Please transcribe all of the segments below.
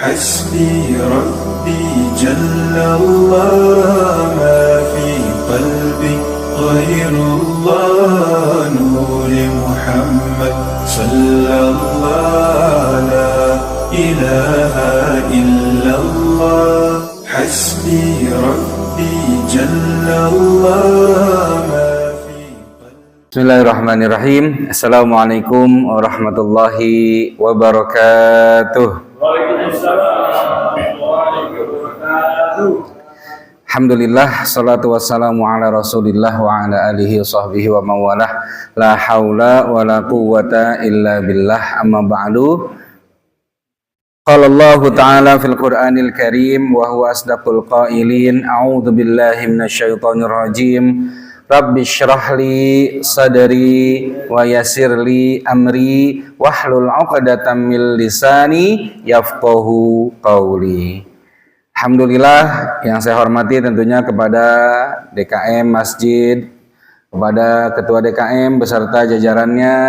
حسبي ربي جل الله ما في قلبي غير الله نور محمد صلى الله لا إله إلا الله حسبي ربي جل الله ما في قلبي. Bismillahirrahmanirrahim. Assalamualaikum warahmatullahi wabarakatuh. Alhamdulillah, salatu wassalamu ala rasulillah wa ala alihi wa sahbihi wa mawalah. La hawla wa la quwwata illa billah, amma ba'du. Qala Allah ta'ala fil Qur'anil Karim wa huwa asdaqul qailin. A'udzu billahi minasyaitonir rajim. Rabbi syrah li sadri wa yassir li amri wahlul 'uqdatam min lisani yafqahu qawli. Alhamdulillah, yang saya hormati tentunya kepada DKM Masjid, kepada Ketua DKM beserta jajarannya,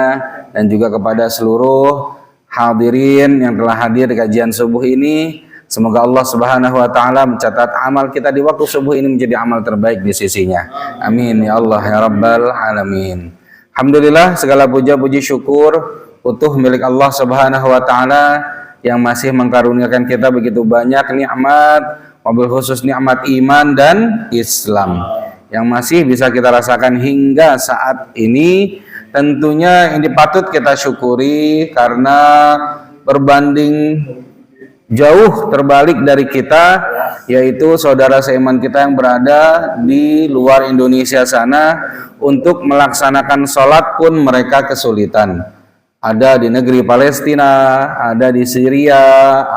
dan juga kepada seluruh hadirin yang telah hadir di kajian subuh ini. Semoga Allah Subhanahu wa taala mencatat amal kita di waktu subuh ini menjadi amal terbaik di sisinya. Amin ya Allah ya rabbal alamin. Alhamdulillah, segala puja puji syukur utuh milik Allah Subhanahu wa taala yang masih mengkaruniakan kita begitu banyak nikmat, wabil khusus nikmat iman dan Islam yang masih bisa kita rasakan hingga saat ini. Tentunya ini patut kita syukuri karena berbanding jauh terbalik dari kita, yaitu saudara seiman kita yang berada di luar Indonesia sana untuk melaksanakan sholat pun mereka kesulitan. Ada di negeri Palestina, ada di Syria,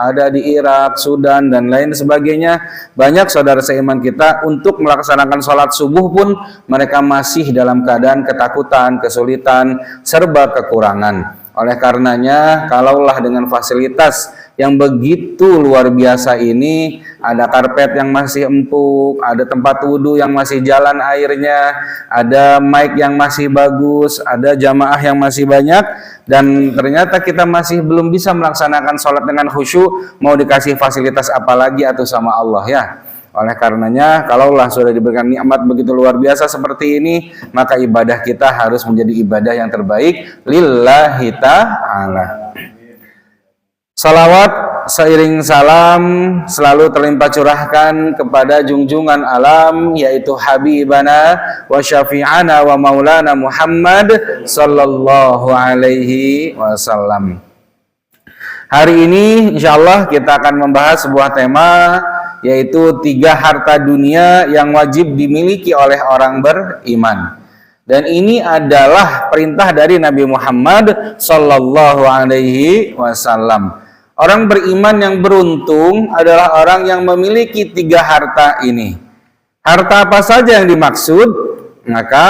ada di Irak, Sudan, dan lain sebagainya. Banyak saudara seiman kita untuk melaksanakan sholat subuh pun mereka masih dalam keadaan ketakutan, kesulitan, serba kekurangan. Oleh karenanya, kalaulah dengan fasilitas yang begitu luar biasa ini, ada karpet yang masih empuk, ada tempat wudhu yang masih jalan airnya, ada mic yang masih bagus, ada jamaah yang masih banyak, dan ternyata kita masih belum bisa melaksanakan sholat dengan khusyuk, mau dikasih fasilitas apa lagi atau sama Allah ya. Oleh karenanya, kalaulah sudah diberikan nikmat begitu luar biasa seperti ini, maka ibadah kita harus menjadi ibadah yang terbaik lillahi ta'ala. Salawat seiring salam selalu terlimpah curahkan kepada junjungan alam, yaitu Habibana wa Syafi'ana wa Maulana Muhammad sallallahu alaihi wasallam. Hari ini insyaallah kita akan membahas sebuah tema, yaitu 3 harta dunia yang wajib dimiliki oleh orang beriman. Dan ini adalah perintah dari Nabi Muhammad sallallahu alaihi wasallam. Orang beriman yang beruntung adalah orang yang memiliki 3 harta ini. Harta apa saja yang dimaksud? Maka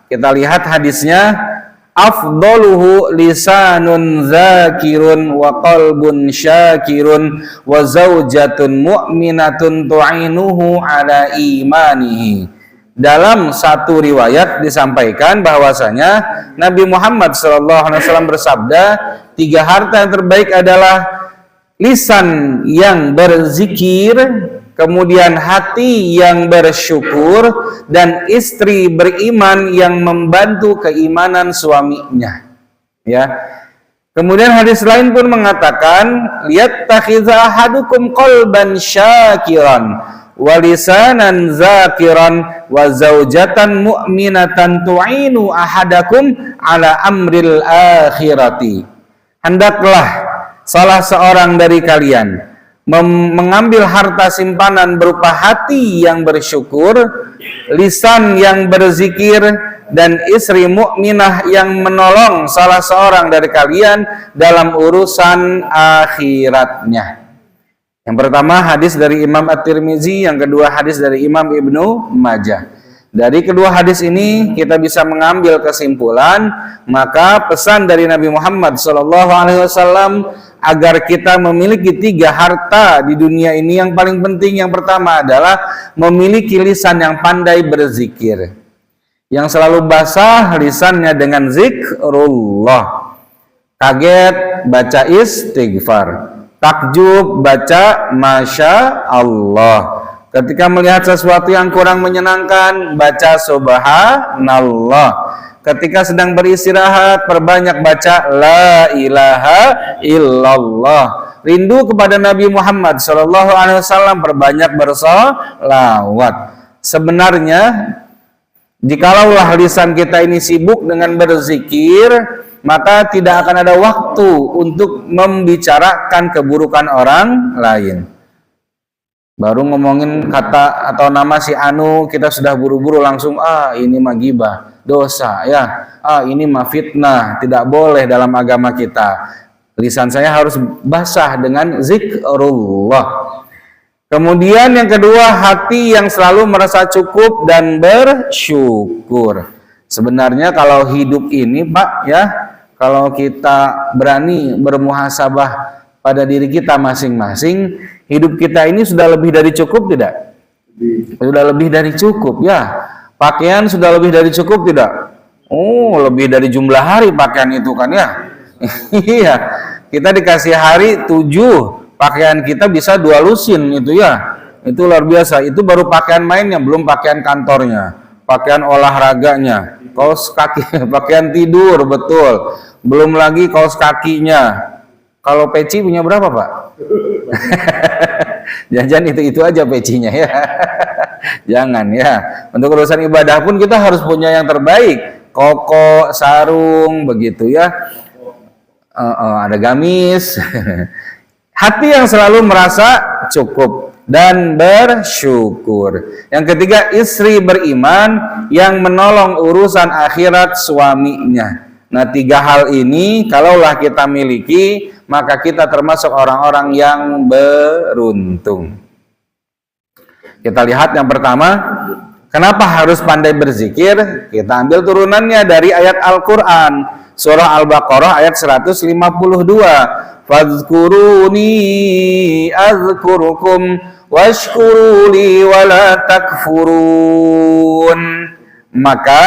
kita lihat hadisnya. Afdaluhu lisanun zakirun wa qalbun syakirun wa zaujatun mu'minatun tu'inuhu ala imanihi. Dalam satu riwayat disampaikan bahwasanya Nabi Muhammad SAW bersabda, 3 harta yang terbaik adalah lisan yang berzikir, kemudian hati yang bersyukur, dan istri beriman yang membantu keimanan suaminya. Ya. Kemudian hadis lain pun mengatakan, liyattakhidha ahadukum qalban syakiran wa lisanan zakiran wa zaujatan mu'minatan tu'inu ahadakum ala amril akhirati. Hendaklah salah seorang dari kalian mengambil harta simpanan berupa hati yang bersyukur, lisan yang berzikir, dan istri mukminah yang menolong salah seorang dari kalian dalam urusan akhiratnya. Yang pertama hadis dari Imam At-Tirmizi, yang kedua hadis dari Imam Ibnu Majah. Dari kedua hadis ini kita bisa mengambil kesimpulan, maka pesan dari Nabi Muhammad SAW agar kita memiliki 3 harta di dunia ini yang paling penting. Yang pertama adalah memiliki lisan yang pandai berzikir, yang selalu basah lisannya dengan zikrullah. Kaget baca istighfar, takjub, baca Masya Allah. Ketika melihat sesuatu yang kurang menyenangkan, baca Subhanallah. Ketika sedang beristirahat, perbanyak baca La ilaha illallah. Rindu kepada Nabi Muhammad SAW, perbanyak bersolawat. Sebenarnya, jikalaulah lisan kita ini sibuk dengan berzikir, maka tidak akan ada waktu untuk membicarakan keburukan orang lain. Baru ngomongin kata atau nama si Anu, kita sudah buru-buru langsung, ini mah gibah, dosa ya, ini mah fitnah, tidak boleh dalam agama kita. Lisan saya harus basah dengan zikrullah. Kemudian yang kedua, hati yang selalu merasa cukup dan bersyukur. Sebenarnya kalau hidup ini Pak ya, kalau kita berani bermuhasabah pada diri kita masing-masing, hidup kita ini sudah lebih dari cukup tidak? Sudah lebih dari cukup ya. Pakaian sudah lebih dari cukup tidak? Oh, lebih dari jumlah hari pakaian itu kan ya. Iya, kita dikasih hari 7, pakaian kita bisa 2 lusin itu ya. Itu luar biasa. Itu baru pakaian mainnya, belum pakaian kantornya, pakaian olahraganya, kaos kaki, pakaian tidur, betul. Belum lagi kaos kakinya. Kalau peci punya berapa Pak? Jangan itu aja pecinya ya. Jangan ya. Untuk urusan ibadah pun kita harus punya yang terbaik. Koko, sarung, begitu ya. Ada gamis. Hati yang selalu merasa cukup dan bersyukur. Yang ketiga, istri beriman yang menolong urusan akhirat suaminya. Nah, 3 hal ini kalaulah kita miliki, maka kita termasuk orang-orang yang beruntung. Kita lihat yang pertama, kenapa harus pandai berzikir? Kita ambil turunannya dari ayat Al-Quran, surah Al-Baqarah ayat 152. Fadhkuruni azkurukum washkuruli wala takfurun. Maka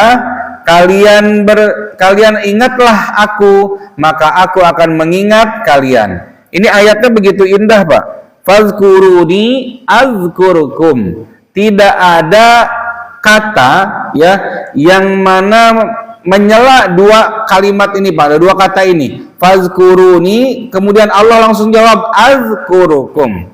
kalian ingatlah aku, maka aku akan mengingat kalian. Ini ayatnya begitu indah Pak. Fadhkuruni azkurukum. Tidak ada kata ya yang mana menyela 2 kalimat ini Pak. Ada 2 kata ini. Fadhkuruni, kemudian Allah langsung jawab azkurukum.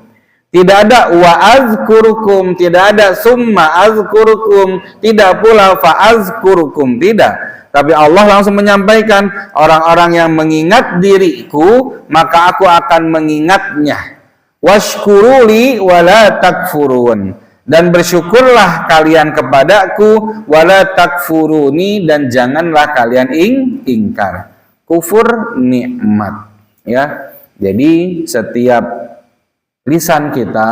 Tidak ada wa azkurukum, tidak ada summa azkurukum, tidak pula fa azkurukum, tidak. Tapi Allah langsung menyampaikan, orang-orang yang mengingat diriku, maka aku akan mengingatnya. Washkuruli wala takfurun. Dan bersyukurlah kalian kepadaku, wala takfuruni, dan janganlah kalian ingkar. Kufur nikmat. Ya, jadi setiap lisan kita,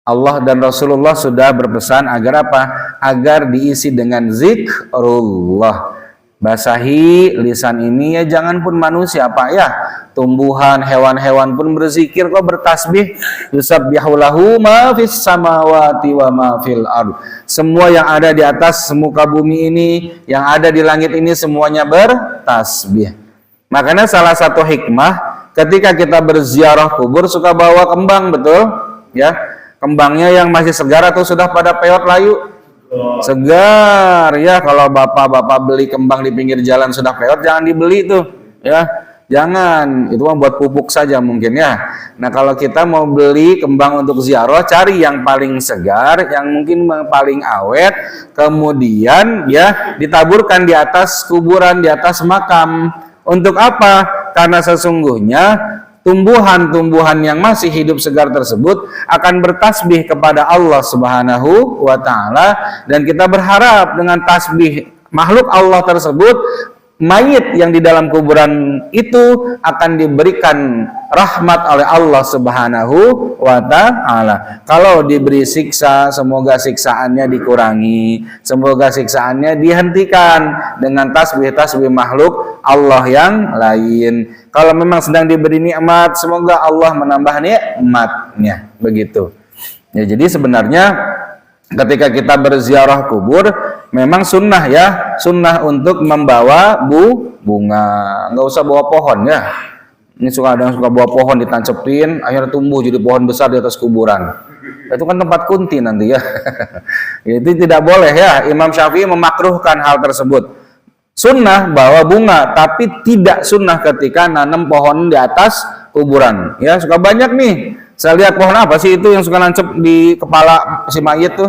Allah dan Rasulullah sudah berpesan agar apa? Agar diisi dengan zikrullah. Basahi lisan ini ya, jangan pun manusia Pak ya, tumbuhan, hewan-hewan pun berzikir kok, bertasbih. Yusabbihu lahu ma fis samawati wa ma fil ardh. Semua yang ada di atas muka bumi ini, yang ada di langit ini, semuanya bertasbih. Makanya salah satu hikmah ketika kita berziarah kubur suka bawa kembang, betul? Ya, kembangnya yang masih segar atau sudah pada peot layu? Segar ya. Kalau bapak-bapak beli kembang di pinggir jalan sudah peot, jangan dibeli tuh ya. Jangan, itu mah buat pupuk saja mungkin ya. Nah, kalau kita mau beli kembang untuk ziarah, cari yang paling segar, yang mungkin paling awet, kemudian ya ditaburkan di atas kuburan, di atas makam. Untuk apa? Karena sesungguhnya tumbuhan-tumbuhan yang masih hidup segar tersebut akan bertasbih kepada Allah Subhanahu wa Ta'ala, dan kita berharap dengan tasbih makhluk Allah tersebut, mayit yang di dalam kuburan itu akan diberikan rahmat oleh Allah Subhanahu wa Ta'ala. Kalau diberi siksa, semoga siksaannya dikurangi, semoga siksaannya dihentikan dengan tasbih-tasbih makhluk Allah yang lain. Kalau memang sedang diberi nikmat, semoga Allah menambah nikmatnya, begitu. Ya, jadi sebenarnya ketika kita berziarah kubur, memang sunnah ya, sunnah untuk membawa bunga, nggak usah bawa pohon ya. Ini suka ada yang suka bawa pohon ditancepin, akhirnya tumbuh jadi pohon besar di atas kuburan. Itu kan tempat kunti nanti ya. Itu tidak boleh ya. Imam Syafi'i memakruhkan hal tersebut. Sunnah bawa bunga, tapi tidak sunnah ketika nanam pohon di atas kuburan. Ya, suka banyak nih. Saya lihat pohon apa sih itu yang suka nancep di kepala si mayit tuh?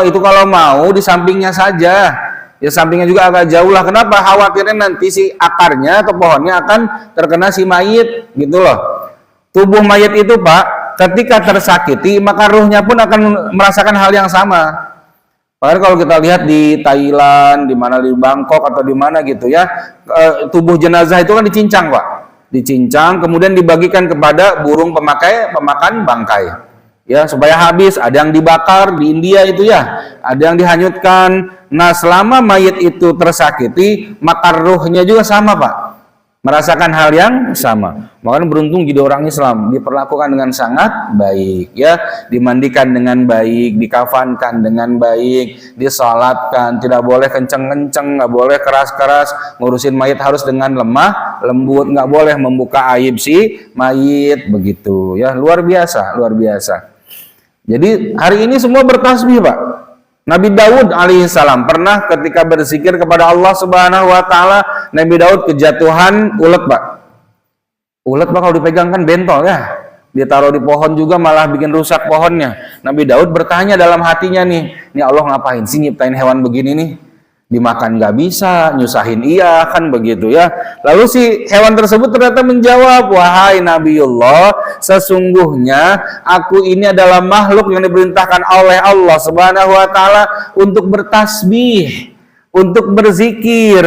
Itu kalau mau di sampingnya saja. Ya sampingnya juga agak jauh lah. Kenapa? Khawatirnya nanti si akarnya atau pohonnya akan terkena si mayit gitu loh. Tubuh mayit itu Pak, ketika tersakiti maka ruhnya pun akan merasakan hal yang sama. Padahal kalau kita lihat di Thailand, di mana di Bangkok atau di mana gitu ya, tubuh jenazah itu kan dicincang Pak. Dicincang kemudian dibagikan kepada burung pemakan bangkai. Ya, supaya habis, ada yang dibakar di India itu ya, ada yang dihanyutkan. Nah, selama mayit itu tersakiti, maka ruhnya juga sama, Pak. Merasakan hal yang sama. Makanya beruntung jadi orang Islam, diperlakukan dengan sangat baik, ya, dimandikan dengan baik, dikafankan dengan baik, disalatkan, tidak boleh kenceng-kenceng, nggak boleh keras-keras, ngurusin mayit harus dengan lemah, lembut, nggak boleh membuka aib si mayit, begitu, ya, luar biasa, luar biasa. Jadi hari ini semua bertasbih Pak. Nabi Daud alaihissalam pernah ketika berzikir kepada Allah Subhanahu wa taala, Nabi Daud kejatuhan ulet Pak. Ulet Pak kalau dipegang kan bentol ya. Ditaruh di pohon juga malah bikin rusak pohonnya. Nabi Daud bertanya dalam hatinya nih, ini Allah ngapain sih nyiptain hewan begini nih? Dimakan nggak bisa, nyusahin iya kan begitu ya. Lalu si hewan tersebut ternyata menjawab, wahai Nabiullah, sesungguhnya aku ini adalah makhluk yang diperintahkan oleh Allah Subhanahu wa taala untuk bertasbih, untuk berzikir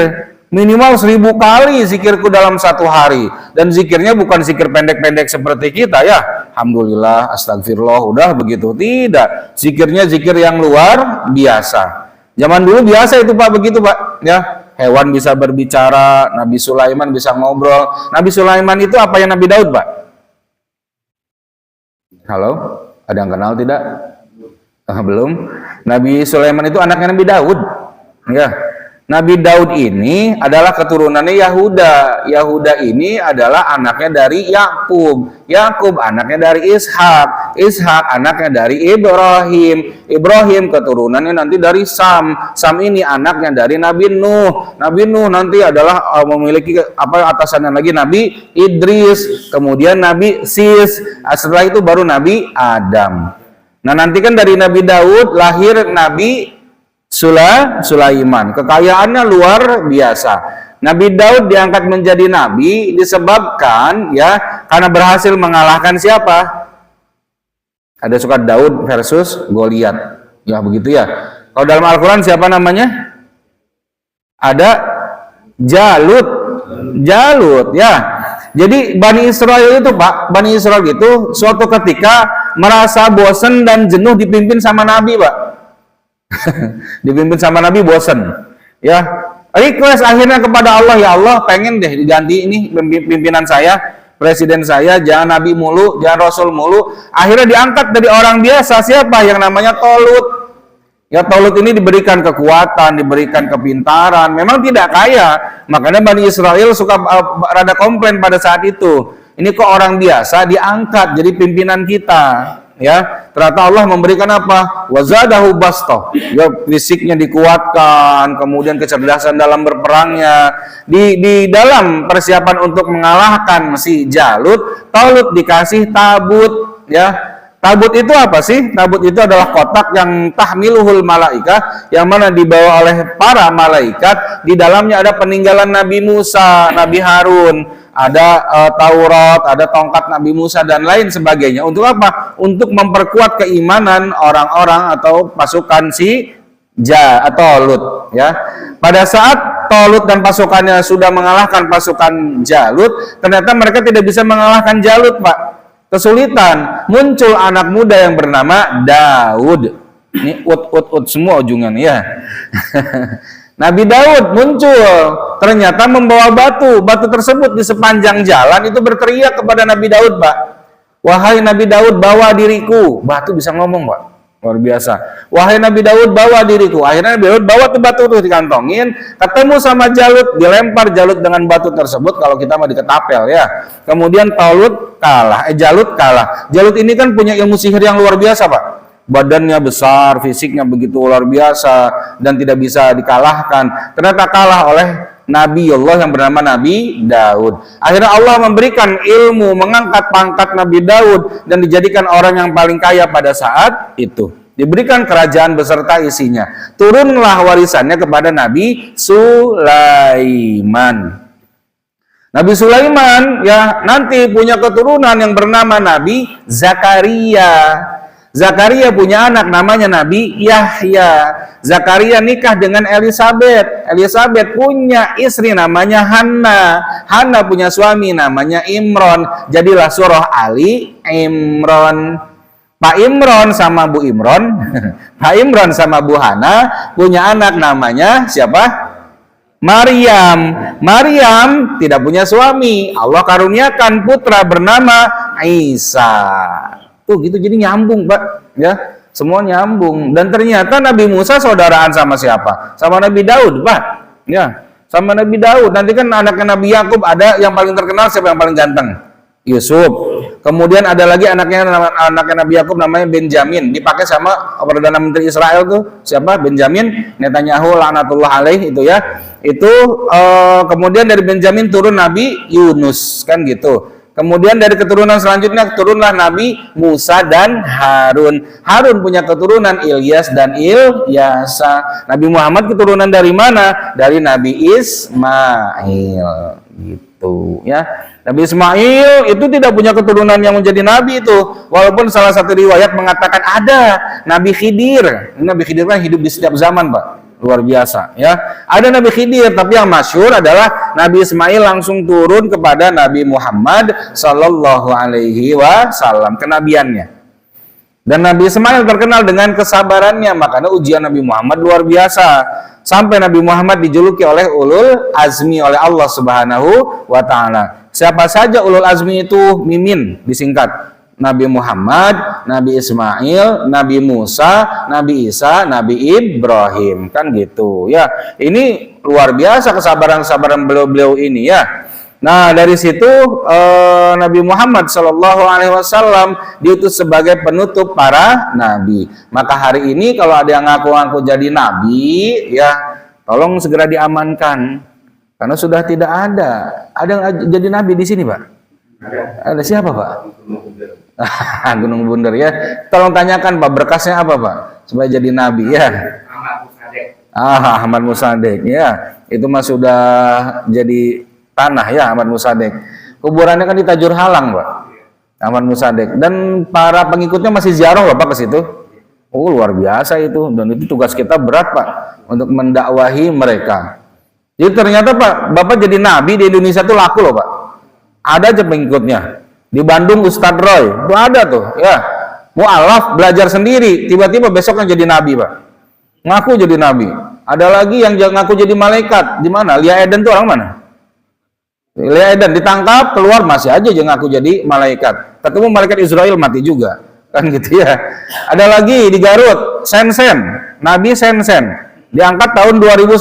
minimal 1000 kali zikirku dalam satu hari. Dan zikirnya bukan zikir pendek-pendek seperti kita ya, alhamdulillah, astagfirullah, udah begitu. Tidak, zikirnya zikir yang luar biasa. Zaman dulu biasa itu Pak, begitu Pak, ya. Hewan bisa berbicara, Nabi Sulaiman bisa ngobrol. Nabi Sulaiman itu apa yang Nabi Daud Pak? Halo, ada yang kenal tidak? Belum. Nabi Sulaiman itu anaknya Nabi Daud, ya. Nabi Daud ini adalah keturunannya Yahuda. Yahuda ini adalah anaknya dari Yakub. Yakub anaknya dari Ishak. Ishak anaknya dari Ibrahim. Ibrahim keturunannya nanti dari Sam. Sam ini anaknya dari Nabi Nuh. Nabi Nuh nanti adalah memiliki atasannya lagi Nabi Idris. Kemudian Nabi Sis. Setelah itu baru Nabi Adam. Nah nanti kan dari Nabi Daud lahir Nabi Sulaiman, kekayaannya luar biasa. Nabi Daud diangkat menjadi nabi disebabkan ya karena berhasil mengalahkan siapa? Ada suka Daud versus Goliat, ya begitu ya. Kalau dalam Al-Quran siapa namanya? Ada Jalut ya. Jadi Bani Israel itu Pak, Bani Israel itu suatu ketika merasa bosan dan jenuh dipimpin sama Nabi Pak. Dipimpin sama Nabi bosan ya, request akhirnya kepada Allah, ya Allah pengen deh diganti ini pimpinan saya, presiden saya, jangan Nabi mulu, jangan Rasul mulu. Akhirnya diangkat dari orang biasa, siapa? Yang namanya Tolut. Ya Tolut ini diberikan kekuatan, diberikan kepintaran, memang tidak kaya, makanya Bani Israel suka rada komplain pada saat itu, ini kok orang biasa diangkat jadi pimpinan kita. Ya, ternyata Allah memberikan apa? Wazadahu basta. Ya, fisiknya dikuatkan, kemudian kecerdasan dalam berperangnya. Di dalam persiapan untuk mengalahkan si Jalut, Talut dikasih tabut, ya. Tabut itu apa sih? Tabut itu adalah kotak yang tahmiluhul malaikah, yang mana dibawa oleh para malaikat. Di dalamnya ada peninggalan Nabi Musa, Nabi Harun, ada Taurat, ada tongkat Nabi Musa dan lain sebagainya. Untuk apa? Untuk memperkuat keimanan orang-orang atau pasukan si Tolut, ya. Pada saat Tolut dan pasukannya sudah mengalahkan pasukan Jalut, ternyata mereka tidak bisa mengalahkan Jalut, Pak. Kesulitan. Muncul anak muda yang bernama Daud. Ini ut semua ujungnya nih ya. Nabi Daud muncul, ternyata membawa batu. Batu tersebut di sepanjang jalan itu berteriak kepada Nabi Daud, Pak. Wahai Nabi Daud, bawa diriku. Batu bisa ngomong, Pak. Luar biasa. Wahai Nabi Daud, bawa diriku. Akhirnya Nabi Daud bawa tuh batu tuh dikantongin, ketemu sama Jalut, dilempar Jalut dengan batu tersebut. Kalau kita mah diketapel ya. Kemudian Jalut kalah. Jalut ini kan punya ilmu sihir yang luar biasa, Pak. Badannya besar, fisiknya begitu luar biasa dan tidak bisa dikalahkan. Ternyata kalah oleh Nabiullah yang bernama Nabi Daud. Akhirnya Allah memberikan ilmu, mengangkat pangkat Nabi Daud dan dijadikan orang yang paling kaya pada saat itu. Diberikan kerajaan beserta isinya. Turunlah warisannya kepada Nabi Sulaiman. Nabi Sulaiman ya nanti punya keturunan yang bernama Nabi Zakaria. Zakaria punya anak namanya Nabi Yahya. Zakaria nikah dengan Elisabeth. Elisabeth punya istri namanya Hanna. Hanna punya suami namanya Imron. Jadilah surah Ali Imron. Pak Imron sama Bu Imron, Pak Imron sama Bu Hana punya anak namanya siapa? Maryam. Maryam tidak punya suami. Allah karuniakan putra bernama Isa. Tuh gitu, jadi nyambung, Pak, ya. Semua nyambung. Dan ternyata Nabi Musa saudaraan sama siapa? Sama Nabi Daud, Pak. Ya, sama Nabi Daud. Nanti kan anaknya Nabi Yakub ada yang paling terkenal, siapa yang paling ganteng? Yusuf. Kemudian ada lagi anaknya Nabi Yakub namanya Benjamin. Dipakai sama Perdana Menteri Israel tuh siapa? Benjamin Netanyahu laknatullah alaih itu ya. Itu kemudian dari Benjamin turun Nabi Yunus kan gitu. Kemudian dari keturunan selanjutnya turunlah Nabi Musa dan Harun. Harun punya keturunan Ilyas dan Ilyasa. Nabi Muhammad keturunan dari mana? Dari Nabi Ismail gitu ya. Nabi Ismail itu tidak punya keturunan yang menjadi nabi itu. Walaupun salah satu riwayat mengatakan ada Nabi Khidir. Nabi Khidir kan hidup di setiap zaman, Pak. Luar biasa ya. Ada Nabi Khidir, tapi yang masyhur adalah Nabi Ismail langsung turun kepada Nabi Muhammad sallallahu alaihi wasallam, kenabiannya. Dan Nabi Ismail terkenal dengan kesabarannya, makanya ujian Nabi Muhammad luar biasa. Sampai Nabi Muhammad dijuluki oleh ulul azmi oleh Allah Subhanahu wa taala. Siapa saja ulul azmi itu mimin disingkat. Nabi Muhammad, Nabi Ismail, Nabi Musa, Nabi Isa, Nabi Ibrahim, kan gitu ya. Ini luar biasa kesabaran beliau-beliau ini ya. Nah dari situ Nabi Muhammad SAW diutus sebagai penutup para nabi. Maka hari ini kalau ada yang ngaku-ngaku jadi nabi, ya tolong segera diamankan karena sudah tidak ada. Ada yang jadi nabi di sini, Pak? Ada siapa, Pak? Gunung Bunder ya. Tolong tanyakan, Pak, berkasnya apa, Pak? Supaya jadi nabi ya. Ahmad Musadek ya. Itu mah sudah jadi tanah ya Ahmad Musadek. Kuburannya kan di Tajur Halang, Pak. Ahmad Musadek dan para pengikutnya masih ziarah loh, Pak, ke situ. Oh, luar biasa itu. Dan itu tugas kita berat, Pak, untuk mendakwahi mereka. Jadi ternyata, Pak, Bapak jadi nabi di Indonesia itu laku loh, Pak. Ada aja pengikutnya. Di Bandung Ustadz Roy, itu ada tuh, ya. Mu'alaf belajar sendiri, tiba-tiba besoknya jadi nabi, Pak. Ngaku jadi nabi. Ada lagi yang ngaku jadi malaikat. Di mana? Lia Eden tuh orang mana? Lia Eden ditangkap, keluar masih aja yang ngaku jadi malaikat. Ketemu malaikat Israel mati juga. Kan gitu ya. Ada lagi di Garut, Sensen, Nabi Sensen. Diangkat tahun 2010.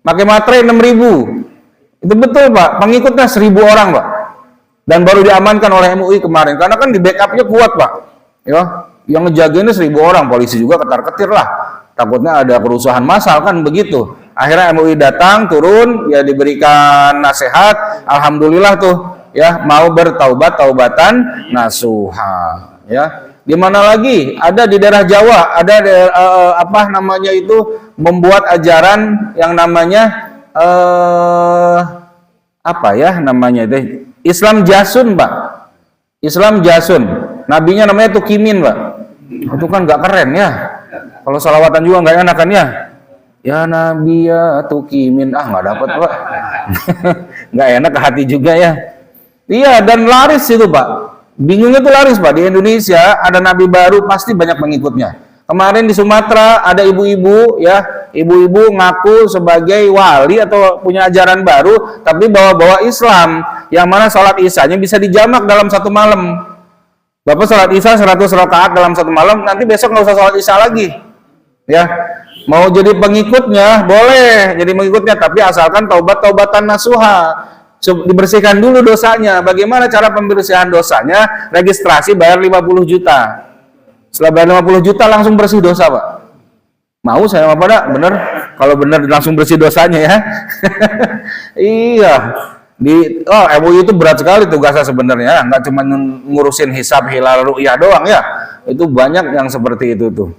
Pakai materai 6.000. Itu betul, Pak. Pengikutnya 1.000 orang, Pak. Dan baru diamankan oleh MUI kemarin karena kan di backupnya kuat, Pak. Ya, yang ngejagainnya 1.000 orang, polisi juga ketar-ketir lah. Takutnya ada kerusuhan massal kan begitu. Akhirnya MUI datang, turun, ya diberikan nasihat. Alhamdulillah tuh, ya mau bertaubat taubatan nasuha. Ya, di mana lagi? Ada di daerah Jawa, ada apa namanya itu membuat ajaran yang namanya apa ya namanya itu? Islam Jasun, Pak. Islam Jasun. Nabinya namanya Tukimin, Pak. Itu kan nggak keren ya. Kalau salawatan juga nggak enak kan ya. Ya Nabi ya Tukimin. Nggak dapat, Pak. Nggak enak ke hati juga ya. Iya, dan laris itu, Pak. Bingungnya tuh laris, Pak. Di Indonesia ada nabi baru pasti banyak pengikutnya. Kemarin di Sumatera ada ibu-ibu ya, ibu-ibu ngaku sebagai wali atau punya ajaran baru, tapi bawa-bawa Islam, yang mana sholat isyanya bisa dijamak dalam satu malam. Bapak sholat isya 100 rakaat dalam satu malam, nanti besok nggak usah sholat isya lagi. Ya, mau jadi pengikutnya boleh jadi pengikutnya, tapi asalkan taubatan nasuha, dibersihkan dulu dosanya. Bagaimana cara pembersihan dosanya? Registrasi bayar 50 juta. Setelah bayar 50 juta langsung bersih dosa, Pak. Mau saya apa pada? Bener? Kalau bener langsung bersih dosanya ya. Iya. MUI itu berat sekali tugasnya sebenarnya, nggak cuma ngurusin hisab, hilal, ru'yah doang ya. Itu banyak yang seperti itu tuh.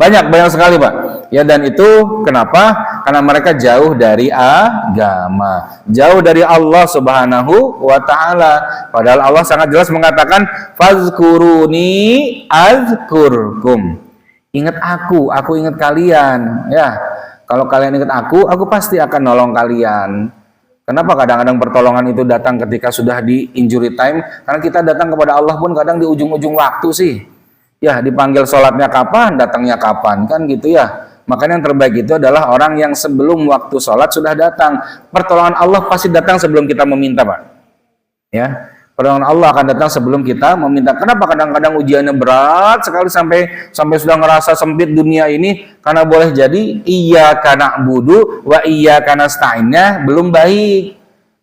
Banyak sekali, Pak. Ya, dan itu kenapa? Karena mereka jauh dari agama, jauh dari Allah Subhanahu wa taala. Padahal Allah sangat jelas mengatakan fazkuruni azkurkum. Ingat aku ingat kalian. Ya. Kalau kalian ingat aku pasti akan nolong kalian. Kenapa kadang-kadang pertolongan itu datang ketika sudah di injury time? Karena kita datang kepada Allah pun kadang di ujung-ujung waktu sih. Ya, dipanggil sholatnya kapan, datangnya kapan, kan gitu ya. Makanya yang terbaik itu adalah orang yang sebelum waktu sholat sudah datang. Pertolongan Allah pasti datang sebelum kita meminta, Pak. Ya, pertolongan Allah akan datang sebelum kita meminta. Kenapa kadang-kadang ujiannya berat sekali sampai sudah ngerasa sempit dunia ini? Karena boleh jadi iyyaka na'budu wa iyyaka nasta'innya belum baik.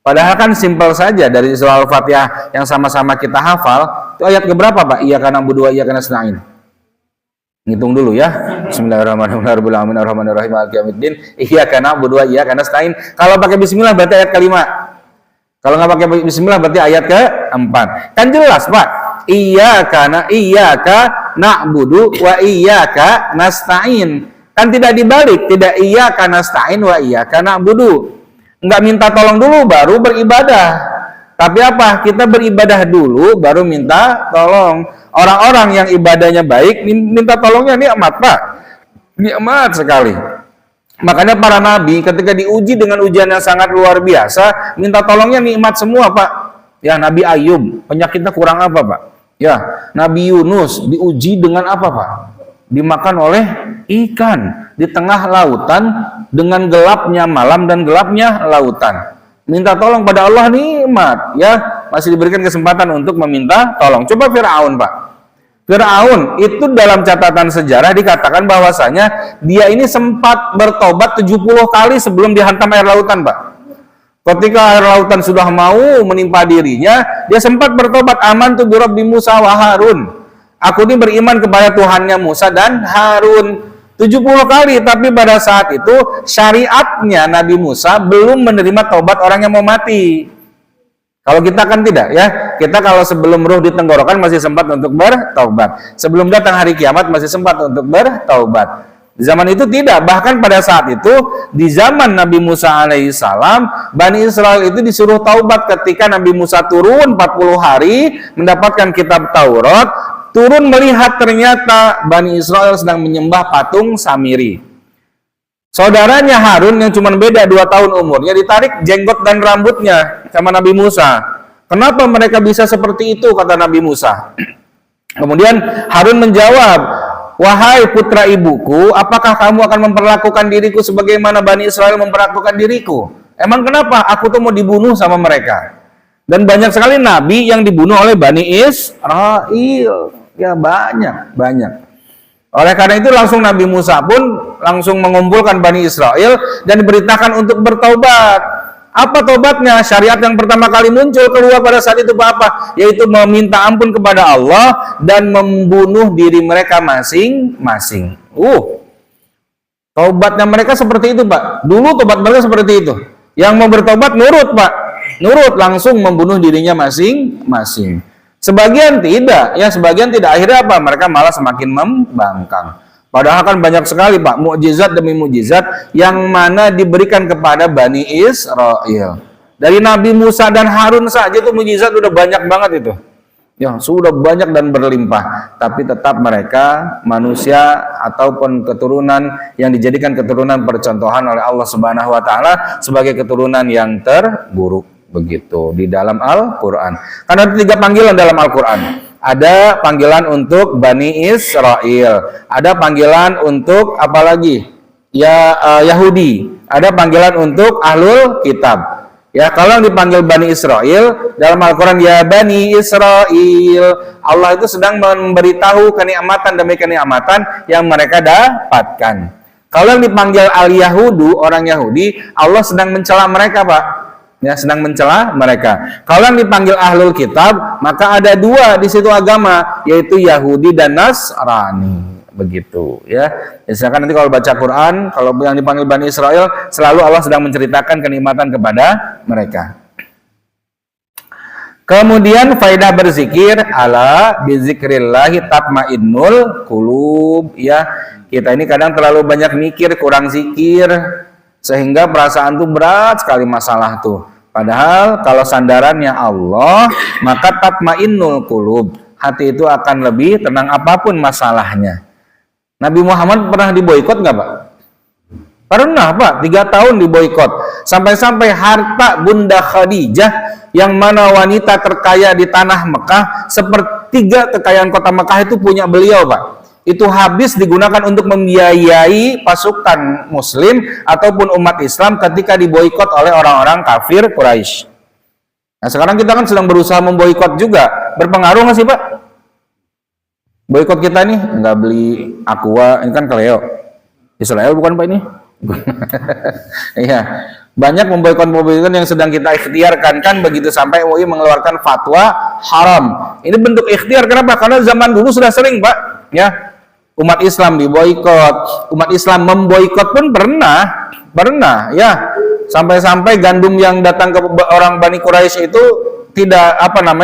Padahal kan simpel saja dari surah Al-Fatihah yang sama-sama kita hafal. Itu ayat keberapa, Pak? Iyyaka na'budu wa iyyaka nasta'in. Ngitung dulu ya. Bismillahirrahmanirrahim. Arrahmanirrahim. Maliki yaumiddin. Iyyaka na'budu wa iyyaka nasta'in. Kalau pakai bismillah berarti ayat kelima. Kalau nggak pakai bismillah berarti ayat keempat. Kan jelas, Pak. Iyyaka na'budu wa iyyaka nasta'in. Kan tidak dibalik, tidak iyyaka nasta'in wa iyyaka na'budu. Nggak minta tolong dulu baru beribadah. Tapi apa? Kita beribadah dulu baru minta tolong. Orang-orang yang ibadahnya baik minta tolongnya nikmat, Pak. Nikmat sekali. Makanya para nabi ketika diuji dengan ujian yang sangat luar biasa, minta tolongnya nikmat semua, Pak. Ya, Nabi Ayub, penyakitnya kurang apa, Pak? Ya, Nabi Yunus diuji dengan apa, Pak? Dimakan oleh ikan di tengah lautan dengan gelapnya malam dan gelapnya lautan. Minta tolong pada Allah nikmat, ya, masih diberikan kesempatan untuk meminta tolong. Coba Firaun, Pak. Firaun itu dalam catatan sejarah dikatakan bahwasanya dia ini sempat bertobat 70 kali sebelum dihantam air lautan, Pak. Ketika air lautan sudah mau menimpa dirinya, dia sempat bertobat, amantu bi Rabbi Musa wa Harun. Aku ini beriman kepada Tuhannya Musa dan Harun. 70 kali, tapi pada saat itu syariatnya Nabi Musa belum menerima taubat orang yang mau mati. Kalau kita kan tidak, ya. Kita kalau sebelum ruh di tenggorokan masih sempat untuk bertaubat. Sebelum datang hari kiamat masih sempat untuk bertaubat. Di zaman itu tidak, bahkan pada saat itu di zaman Nabi Musa alaihissalam, Bani Israel itu disuruh taubat ketika Nabi Musa turun 40 hari mendapatkan kitab Taurat, turun melihat ternyata Bani Israel sedang menyembah patung Samiri. Saudaranya Harun yang cuma beda 2 tahun umurnya ditarik jenggot dan rambutnya sama Nabi Musa. Kenapa mereka bisa seperti itu, kata Nabi Musa. Kemudian Harun menjawab, wahai putra ibuku, apakah kamu akan memperlakukan diriku sebagaimana Bani Israel memperlakukan diriku? Emang kenapa? Aku tuh mau dibunuh sama mereka. Dan banyak sekali nabi yang dibunuh oleh Bani Israel. Ya banyak. Oleh karena itu langsung Nabi Musa pun langsung mengumpulkan Bani Israel dan diberitakan untuk bertaubat. Apa taubatnya? Syariat yang pertama kali muncul keluar pada saat itu apa? Yaitu meminta ampun kepada Allah dan membunuh diri mereka masing-masing. Taubatnya mereka seperti itu, Pak. Dulu taubat mereka seperti itu. Yang mau bertobat nurut, Pak. Nurut, langsung membunuh dirinya masing-masing. Sebagian tidak, ya sebagian tidak. Akhirnya apa? Mereka malah semakin membangkang. Padahal kan banyak sekali, Pak, mukjizat demi mukjizat yang mana diberikan kepada Bani Israel. Dari Nabi Musa dan Harun saja itu mukjizat udah banyak banget itu. Ya, sudah banyak dan berlimpah. Tapi tetap mereka manusia ataupun keturunan yang dijadikan keturunan percontohan oleh Allah Subhanahu wa taala sebagai keturunan yang terburuk. Begitu di dalam Al-Quran. Karena ada 3 panggilan dalam Al-Quran. Ada panggilan untuk Bani Israel. Ada panggilan untuk apa lagi? Ya Yahudi. Ada panggilan untuk Ahlul Kitab. Ya, kalau yang dipanggil Bani Israel dalam Al-Quran, ya Bani Israel, Allah itu sedang memberitahu kenikmatan demi kenikmatan yang mereka dapatkan. Kalau yang dipanggil Al-Yahudu, orang Yahudi, Allah sedang mencela mereka, Pak. Ya, sedang mencela mereka. Kalau yang dipanggil Ahlul Kitab, maka ada dua di situ agama, yaitu Yahudi dan Nasrani. Begitu ya. Misalkan nanti kalau baca Quran, kalau yang dipanggil Bani Israel, selalu Allah sedang menceritakan kenikmatan kepada mereka. Kemudian faedah berzikir, ala bizikrillahi tatmainnul qulub ya. Kita ini kadang terlalu banyak mikir, kurang zikir, sehingga perasaan tuh berat sekali masalah tuh. Padahal kalau sandarannya Allah, maka tatmainnul qulub, hati itu akan lebih tenang apapun masalahnya. Nabi Muhammad pernah diboikot nggak, Pak? Pernah, Pak. 3 tahun diboikot. Sampai-sampai harta Bunda Khadijah, yang mana wanita terkaya di tanah Mekah, sepertiga kekayaan kota Mekah itu punya beliau, Pak. Itu habis digunakan untuk membiayai pasukan Muslim ataupun umat Islam ketika diboikot oleh orang-orang kafir Quraisy. Nah, sekarang kita kan sedang berusaha memboikot juga. Berpengaruh nggak sih, Pak? Boikot kita nih, nggak beli Aqua, ini kan Cleo. Israel bukan, Pak, ini? Iya, banyak memboikot yang sedang kita ikhtiarkan, kan begitu sampai MUI mengeluarkan fatwa haram. Ini bentuk ikhtiar, kenapa? Karena zaman dulu sudah sering, Pak, ya. Umat Islam diboikot, umat Islam memboikot pun pernah, ya. Sampai-sampai gandum yang datang ke orang Bani Quraisy itu tidak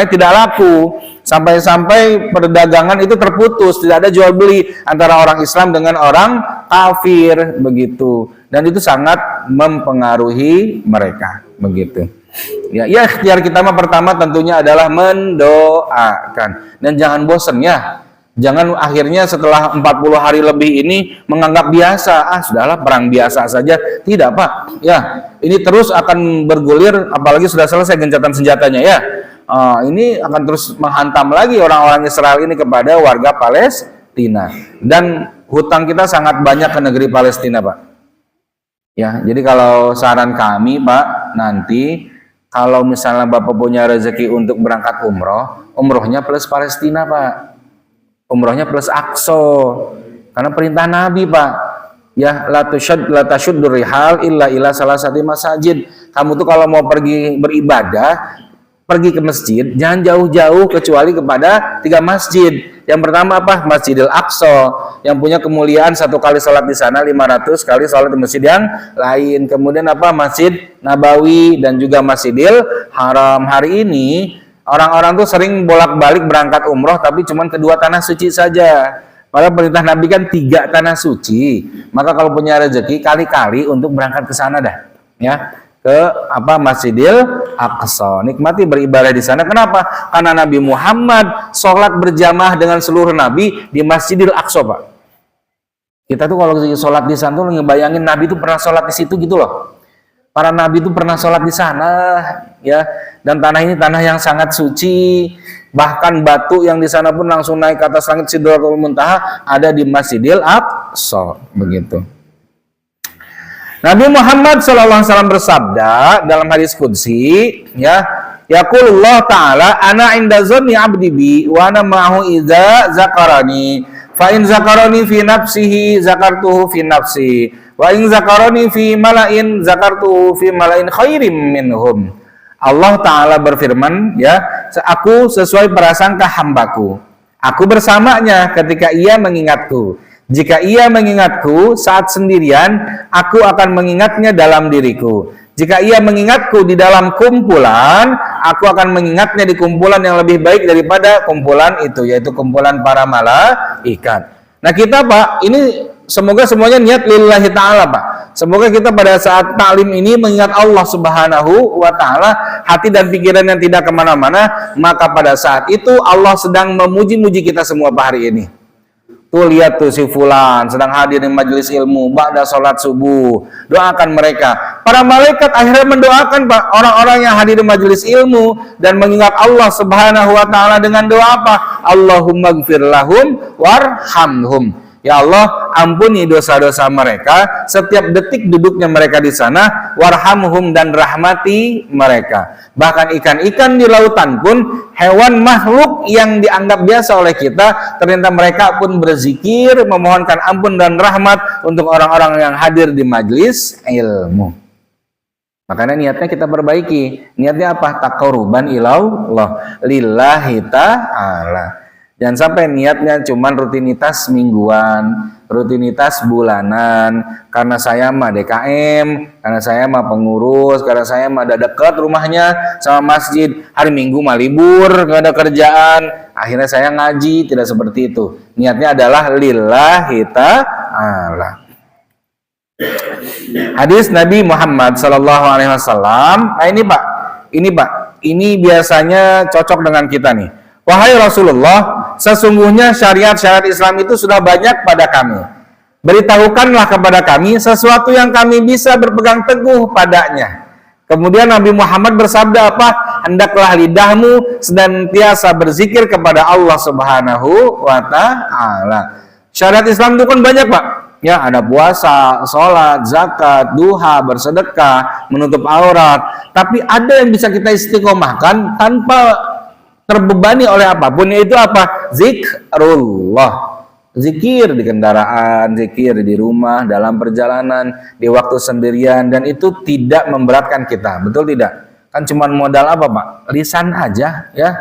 tidak laku, sampai-sampai perdagangan itu terputus, tidak ada jual beli antara orang Islam dengan orang kafir begitu, dan itu sangat mempengaruhi mereka begitu. Ya, ikhtiar kita pertama tentunya adalah mendoakan, dan jangan bosan ya. Jangan akhirnya setelah 40 hari lebih ini menganggap biasa, sudahlah perang biasa saja. Tidak, Pak. Ya, ini terus akan bergulir, apalagi sudah selesai gencatan senjatanya ya. Ini akan terus menghantam lagi orang-orang Israel ini kepada warga Palestina. Dan hutang kita sangat banyak ke negeri Palestina, Pak. Ya, jadi kalau saran kami, Pak, nanti kalau misalnya Bapak punya rezeki untuk berangkat umrohnya plus Palestina, Pak. Umrohnya plus Aqsa, karena perintah Nabi, Pak. Ya, la tasyuddur rihal illa ila salasati masajid. Kamu tuh kalau mau pergi beribadah, pergi ke masjid, jangan jauh-jauh kecuali kepada 3 masjid. Yang pertama apa? Masjidil Aqsa, yang punya kemuliaan 1 kali sholat di sana 500 kali sholat di masjid yang lain. Kemudian apa? Masjid Nabawi dan juga Masjidil Haram. Hari ini orang-orang tuh sering bolak-balik berangkat umroh, tapi cuma ke 2 tanah suci saja. Padahal perintah Nabi kan 3 tanah suci. Maka kalau punya rezeki, kali-kali untuk berangkat ke sana dah, ya, ke Masjidil Aqsa. Nikmati beribadah di sana. Kenapa? Karena Nabi Muhammad sholat berjamaah dengan seluruh Nabi di Masjidil Aqsa, Pak. Kita tuh kalau sholat di sana tuh ngebayangin Nabi tuh pernah sholat di situ gitu loh. Para nabi itu pernah sholat di sana, ya. Dan tanah ini tanah yang sangat suci. Bahkan batu yang di sana pun langsung naik ke atas langit Sidratul Muntaha ada di Masjidil Aqsa, begitu. Nabi Muhammad SAW bersabda dalam hadis qudsi, ya, yaqulullah ta'ala, ana inda zanni abdi bi wa ana ma'ahu idza zakarani, fa in zakarani fi nafsihi zakartuhu fi nafsi, wa in zakarani fi mala'in zakartuhu fi mala'in khairim minhum. Allah Ta'ala berfirman, ya, aku sesuai prasangka hambaku, aku bersamanya ketika ia mengingatku. Jika ia mengingatku saat sendirian, aku akan mengingatnya dalam diriku. Jika ia mengingatku di dalam kumpulan, aku akan mengingatnya di kumpulan yang lebih baik daripada kumpulan itu, yaitu kumpulan para malaikat. Nah kita, Pak, ini semoga semuanya niat lillahi ta'ala, Pak. Semoga kita pada saat taklim ini mengingat Allah Subhanahu wa ta'ala, hati dan pikiran yang tidak kemana-mana. Maka pada saat itu Allah sedang memuji-muji kita semua Pak hari ini. Tuh lihat tuh si fulan sedang hadir di majelis ilmu ba'da sholat subuh, doakan mereka. Para malaikat akhirnya mendoakan, Pak, orang-orang yang hadir di majelis ilmu dan mengingat Allah Subhanahu wa ta'ala dengan doa apa? Allahumma gfir lahum warhamhum. Ya Allah, ampuni dosa-dosa mereka setiap detik duduknya mereka di sana, warhamhum, dan rahmati mereka. Bahkan ikan-ikan di lautan pun, hewan makhluk yang dianggap biasa oleh kita, ternyata mereka pun berzikir memohonkan ampun dan rahmat untuk orang-orang yang hadir di majlis ilmu. Makanya niatnya kita perbaiki. Niatnya apa? Taqarruban ilallah, lillahi ta'ala. Jangan sampai niatnya cuman rutinitas mingguan, rutinitas bulanan. Karena saya mah DKM, karena saya mah pengurus, karena saya mah ada dekat rumahnya sama masjid. Hari Minggu mah libur, nggak ada kerjaan. Akhirnya saya ngaji, tidak seperti itu. Niatnya adalah lillahi ta'ala. Hadis Nabi Muhammad SAW. Nah ini Pak, ini biasanya cocok dengan kita nih. Wahai Rasulullah, sesungguhnya syariat-syariat Islam itu sudah banyak pada kami. Beritahukanlah kepada kami sesuatu yang kami bisa berpegang teguh padanya. Kemudian Nabi Muhammad bersabda apa? Hendaklah lidahmu senantiasa berzikir kepada Allah Subhanahu wa Ta'ala. Syariat Islam itu kan banyak, Pak. Ya, ada puasa, sholat, zakat, duha, bersedekah, menutup aurat. Tapi ada yang bisa kita istiqomahkan tanpa terbebani oleh apapun, yaitu apa? Zikrullah. Zikir di kendaraan, zikir di rumah, dalam perjalanan, di waktu sendirian, dan itu tidak memberatkan kita, betul tidak? Kan cuma modal apa, Pak? Lisan aja, ya.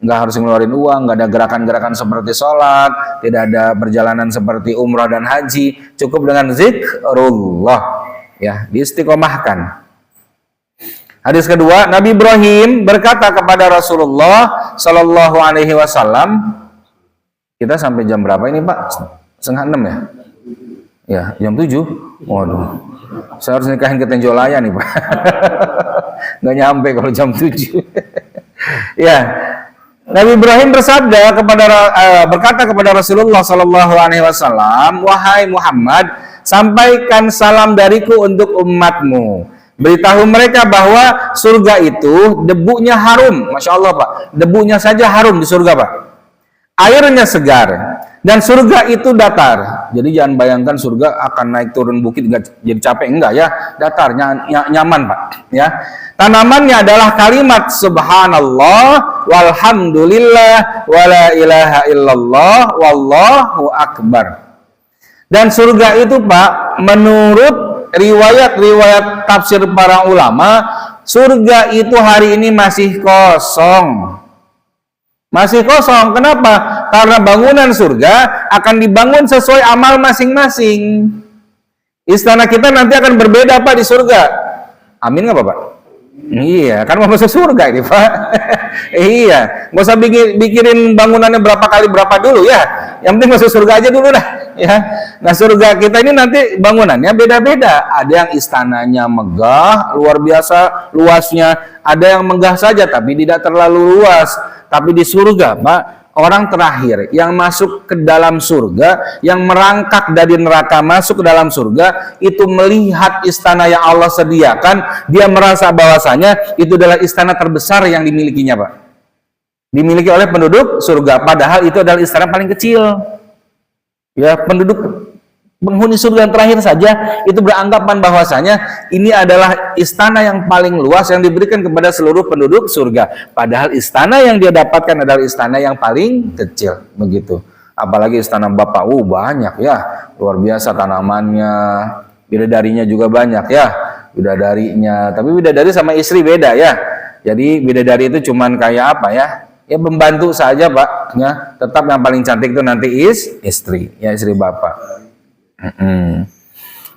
Nggak harus ngeluarin uang, nggak ada gerakan-gerakan seperti sholat, tidak ada perjalanan seperti umrah dan haji, cukup dengan zikrullah, ya, diistiqomahkan. Hadis kedua, Nabi Ibrahim berkata kepada Rasulullah Sallallahu Alaihi Wasallam. Kita sampai jam berapa ini, Pak? 5:30 ya? Ya, jam 7. Waduh, saya harus nikahin ke Tenjolaya nih, Pak. Nggak nyampe kalau jam 7. Ya, Nabi Ibrahim berkata kepada Rasulullah Sallallahu Alaihi Wasallam, wahai Muhammad, sampaikan salam dariku untuk umatmu. Beritahu mereka bahwa surga itu debunya harum, masya Allah, Pak. Debunya saja harum di surga, Pak. Airnya segar dan surga itu datar. Jadi jangan bayangkan surga akan naik turun bukit jadi capek, enggak ya. Datar, nyaman, Pak. Ya. Tanamannya adalah kalimat subhanallah walhamdulillah wala ilaha illallah wallahu akbar. Dan surga itu, Pak, menurut riwayat-riwayat tafsir para ulama, surga itu hari ini masih kosong. Masih kosong. Kenapa? Karena bangunan surga akan dibangun sesuai amal masing-masing. Istana kita nanti akan berbeda, Pak, di surga. Amin nggak, Bapak? Iya, kan mau masuk surga ini, Pak. Iya, nggak usah bikirin bangunannya berapa kali berapa dulu ya. Yang penting masuk surga aja dulu dah, ya. Nah, surga kita ini nanti bangunannya beda-beda. Ada yang istananya megah, luar biasa luasnya. Ada yang megah saja tapi tidak terlalu luas. Tapi di surga, Pak, orang terakhir yang masuk ke dalam surga, yang merangkak dari neraka masuk ke dalam surga, itu melihat istana yang Allah sediakan, dia merasa bahwasanya itu adalah istana terbesar yang dimilikinya, Pak. Dimiliki oleh penduduk surga, padahal itu adalah istana paling kecil. Ya, penghuni surga yang terakhir saja itu beranggapan bahwasanya ini adalah istana yang paling luas yang diberikan kepada seluruh penduduk surga. Padahal istana yang dia dapatkan adalah istana yang paling kecil, begitu. Apalagi istana Bapak, banyak ya, luar biasa tanamannya, bidadarinya juga banyak ya, bidadarinya. Tapi bidadari sama istri beda ya. Jadi bidadari itu cuman kayak apa ya? Ya membantu saja, Pak. Ya, tetap yang paling cantik itu nanti istri, ya istri Bapak.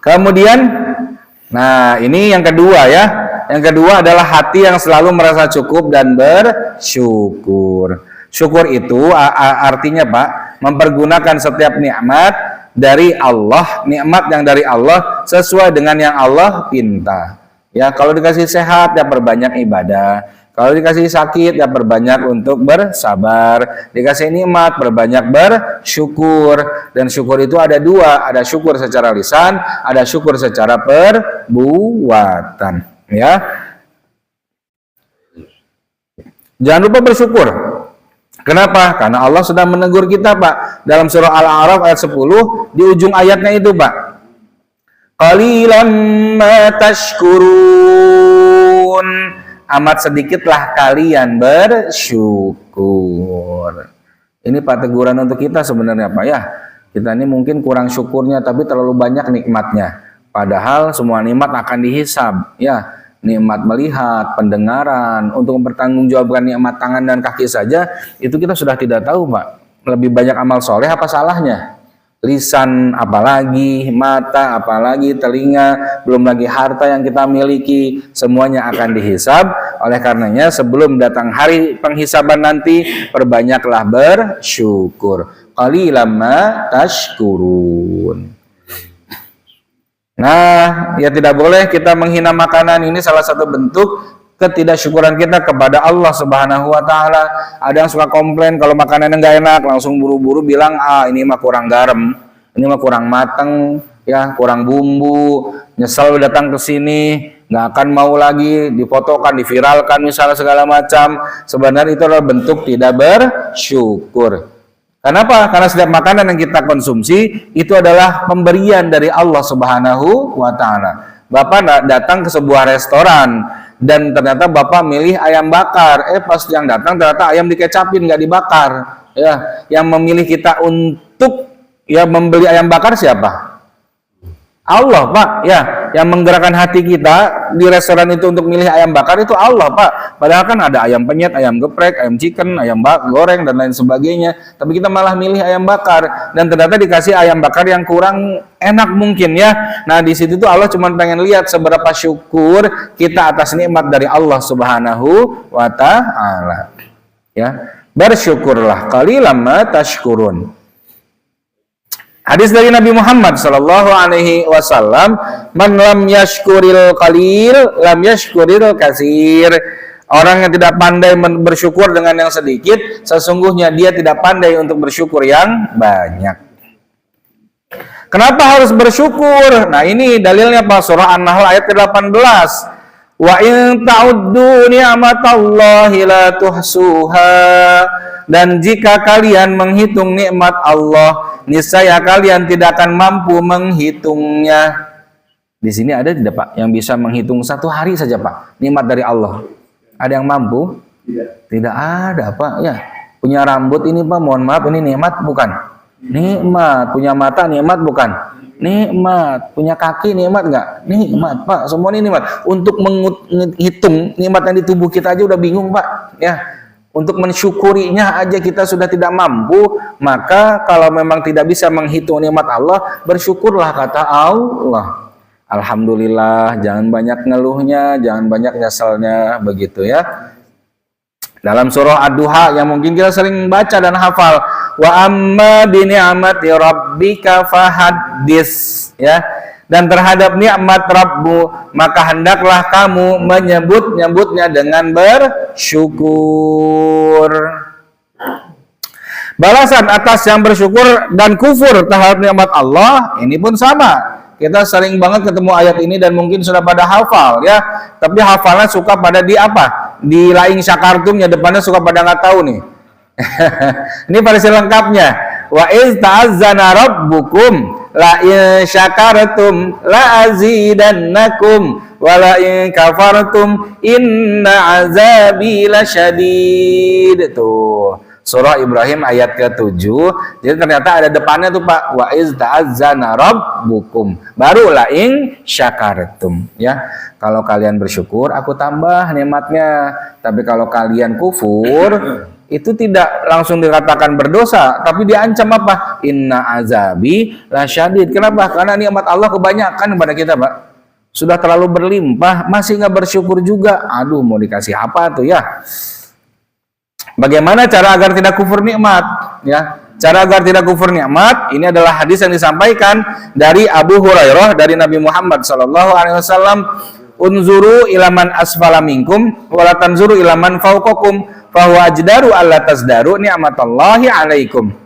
Kemudian, nah ini yang kedua ya. Yang kedua adalah hati yang selalu merasa cukup dan bersyukur. Syukur itu artinya, Pak, mempergunakan setiap nikmat dari Allah, nikmat yang dari Allah sesuai dengan yang Allah pinta. Ya, kalau dikasih sehat ya perbanyak ibadah. Kalau dikasih sakit, ya perbanyak untuk bersabar. Dikasih nikmat, perbanyak bersyukur. Dan syukur itu ada dua. Ada syukur secara lisan, ada syukur secara perbuatan. Ya, jangan lupa bersyukur. Kenapa? Karena Allah sudah menegur kita, Pak. Dalam surah Al-A'raf ayat 10, di ujung ayatnya itu, Pak. Qalilan ma tashkurun. Amat sedikitlah kalian bersyukur. Ini Pak teguran untuk kita sebenarnya, Pak ya. Kita ini mungkin kurang syukurnya, tapi terlalu banyak nikmatnya. Padahal semua nikmat akan dihisab, ya. Nikmat melihat, pendengaran, untuk mempertanggungjawabkan nikmat tangan dan kaki saja, itu kita sudah tidak tahu, Pak. Lebih banyak amal soleh apa salahnya? Lisan apalagi, mata apalagi, telinga, belum lagi harta yang kita miliki, semuanya akan dihisab. Oleh karenanya sebelum datang hari penghisaban nanti, perbanyaklah bersyukur. Qalilan ma tashkurun. Nah, ya tidak boleh kita menghina makanan. Ini salah satu bentuk ketidaksyukuran kita kepada Allah Subhanahu wa taala. Ada yang suka komplain kalau makanannya nggak enak, langsung buru-buru bilang, ini mah kurang garam, ini mah kurang mateng, ya, kurang bumbu, nyesel datang ke sini, nggak akan mau lagi, difotokan, diviralkan misalnya segala macam. Sebenarnya itu adalah bentuk tidak bersyukur. Kenapa? Karena setiap makanan yang kita konsumsi itu adalah pemberian dari Allah Subhanahu wa taala. Bapak datang ke sebuah restoran dan ternyata Bapak milih ayam bakar. Pas yang datang ternyata ayam dikecapin, nggak dibakar. Ya, yang memilih kita untuk membeli ayam bakar siapa? Allah, Pak, ya, yang menggerakkan hati kita di restoran itu untuk milih ayam bakar itu Allah, Pak. Padahal kan ada ayam penyet, ayam geprek, ayam chicken, ayam goreng dan lain sebagainya. Tapi kita malah milih ayam bakar dan ternyata dikasih ayam bakar yang kurang enak mungkin ya. Nah, di situ tuh Allah cuma pengen lihat seberapa syukur kita atas nikmat dari Allah Subhanahu wa taala. Ya, bersyukurlah, qalilan ma tashkurun. Hadis dari Nabi Muhammad sallallahu alaihi wasallam, "Man lam yashkuril qalil, lam yashkuril katsir." Orang yang tidak pandai bersyukur dengan yang sedikit, sesungguhnya dia tidak pandai untuk bersyukur yang banyak. Kenapa harus bersyukur? Nah, ini dalilnya Pak, surah An-Nahl ayat ke-18. Wa in ta'uddu ni'matallahi la tuhsuha. Dan jika kalian menghitung nikmat Allah, niscaya kalian tidak akan mampu menghitungnya. Di sini ada tidak Pak yang bisa menghitung satu hari saja Pak nikmat dari Allah? Ada yang mampu? Tidak ada Pak. Ya, punya rambut ini Pak, mohon maaf, ini nikmat bukan? Nikmat. Punya mata nikmat bukan? Nikmat. Punya kaki nikmat enggak? Nikmat Pak. Semua ini nikmat. Untuk menghitung nikmat yang di tubuh kita aja udah bingung Pak. Ya. Untuk mensyukurinya aja kita sudah tidak mampu, maka kalau memang tidak bisa menghitung nikmat Allah, bersyukurlah kata Allah. Alhamdulillah, jangan banyak ngeluhnya, jangan banyak nyeselnya, begitu ya. Dalam surah Ad-Duha yang mungkin kita sering baca dan hafal, wa amma bi ni'mati rabbika fahaddis, ya. Dan terhadap nikmat Rabbmu, maka hendaklah kamu menyebut-nyebutnya dengan bersyukur. Balasan atas yang bersyukur dan kufur terhadap nikmat Allah, ini pun sama. Kita sering banget ketemu ayat ini dan mungkin sudah pada hafal ya. Tapi hafalnya suka pada di apa? Di laing syakartumnya, depannya suka pada nggak tahu nih. Ini versi lengkapnya. Wa iz ta'azzana rabbukum la in syakartum la azidannakum wa la in kafartum inna azabi lasyadid. Tuh, surah Ibrahim ayat ke-7. Jadi ternyata ada depannya tuh Pak, wa iz ta'azzana rabbukum, baru la in syakartum ya. Kalau kalian bersyukur aku tambah nikmatnya, tapi kalau kalian kufur itu tidak langsung dikatakan berdosa, tapi diancam apa? Inna azabi lasyadid. Kenapa? Karena nikmat Allah kebanyakan kepada kita, Pak. Sudah terlalu berlimpah, masih nggak bersyukur juga. Aduh, mau dikasih apa tuh ya? Bagaimana cara agar tidak kufur nikmat? Ya, cara agar tidak kufur nikmat, ini adalah hadis yang disampaikan dari Abu Hurairah dari Nabi Muhammad SAW. Unzuru ilaman asfala minkum, wala tanzuru ilaman fauqakum. Fahuwa ajdaru alla tasdaru ni'matallahi alaikum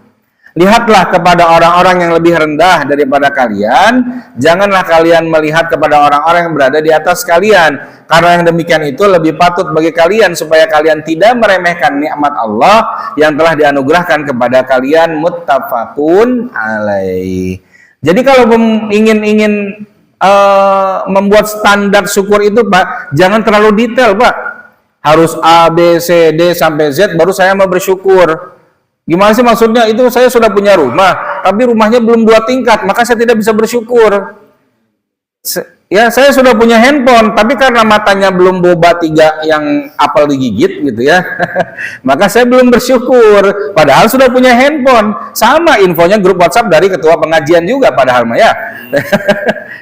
lihatlah kepada orang-orang yang lebih rendah daripada kalian, janganlah kalian melihat kepada orang-orang yang berada di atas kalian, karena yang demikian itu lebih patut bagi kalian supaya kalian tidak meremehkan nikmat Allah yang telah dianugerahkan kepada kalian. Muttafaqun alaih. Jadi kalau ingin membuat standar syukur itu, Pak, jangan terlalu detail, Pak. Harus A, B, C, D sampai Z baru saya mau bersyukur. Gimana sih maksudnya? Itu saya sudah punya rumah, tapi rumahnya belum 2 tingkat, maka saya tidak bisa bersyukur. Ya, saya sudah punya handphone, tapi karena matanya belum boba 3 yang apel digigit gitu ya, maka saya belum bersyukur. Padahal sudah punya handphone. Sama infonya grup WhatsApp dari ketua pengajian juga, padahal mah ya.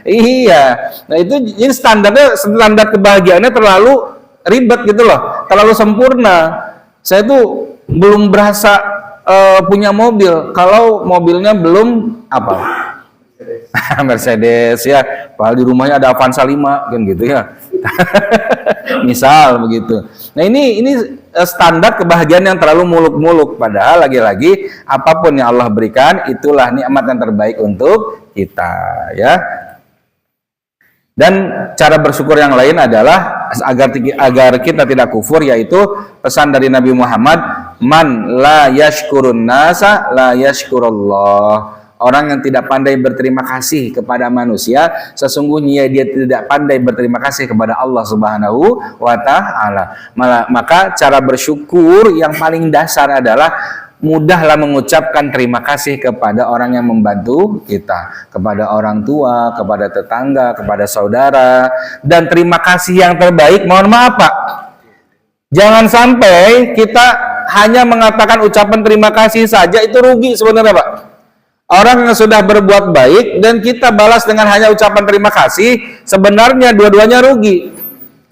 Iya. Nah itu ini standar kebahagiaannya terlalu ribet gitu loh, terlalu sempurna. Saya tuh belum berasa punya mobil kalau mobilnya belum apa Mercedes ya, padahal di rumahnya ada Avanza 5 kan gitu ya. Misal begitu. Nah ini standar kebahagiaan yang terlalu muluk-muluk, padahal lagi-lagi apapun yang Allah berikan itulah nikmat yang terbaik untuk kita ya. Dan cara bersyukur yang lain adalah agar kita tidak kufur, yaitu pesan dari Nabi Muhammad, man la yashkurun nasa la yashkurullah. Orang yang tidak pandai berterima kasih kepada manusia, sesungguhnya dia tidak pandai berterima kasih kepada Allah Subhanahu wa Ta'ala. Maka cara bersyukur yang paling dasar adalah mudahlah mengucapkan terima kasih kepada orang yang membantu kita, kepada orang tua, kepada tetangga, kepada saudara. Dan terima kasih yang terbaik, mohon maaf Pak, jangan sampai kita hanya mengatakan ucapan terima kasih saja, itu rugi sebenarnya Pak. Orang yang sudah berbuat baik dan kita balas dengan hanya ucapan terima kasih, sebenarnya dua-duanya rugi.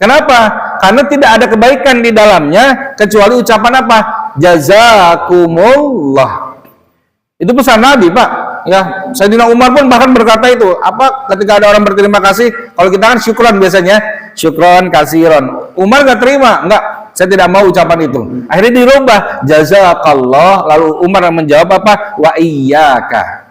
Kenapa? Karena tidak ada kebaikan di dalamnya kecuali ucapan apa? Jazakumullah. Itu pesan Nabi, Pak. Ya, Sayyidina Umar pun bahkan berkata itu. Apa? Ketika ada orang berterima kasih, kalau kita kan syukron biasanya, syukron kasiron. Umar nggak terima, nggak. Saya tidak mau ucapan itu. Akhirnya dirubah, jazakallah. Lalu Umar menjawab apa? Wa iyyaka.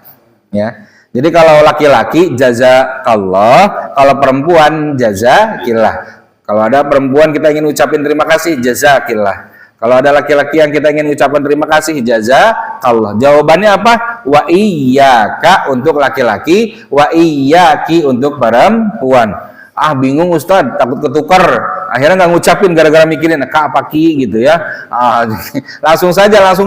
Ya. Jadi kalau laki-laki jazakallah, kalau perempuan jazakillah. Kalau ada perempuan kita ingin ucapin terima kasih, jazakillah. Kalau ada laki-laki yang kita ingin ucapkan terima kasih, jazakallah. Jawabannya apa? Wa iyyaka untuk laki-laki, wa iyyaki untuk perempuan. Ah bingung Ustadz, takut ketukar. Akhirnya nggak ngucapin gara-gara mikirin kak apa ki gitu ya. Langsung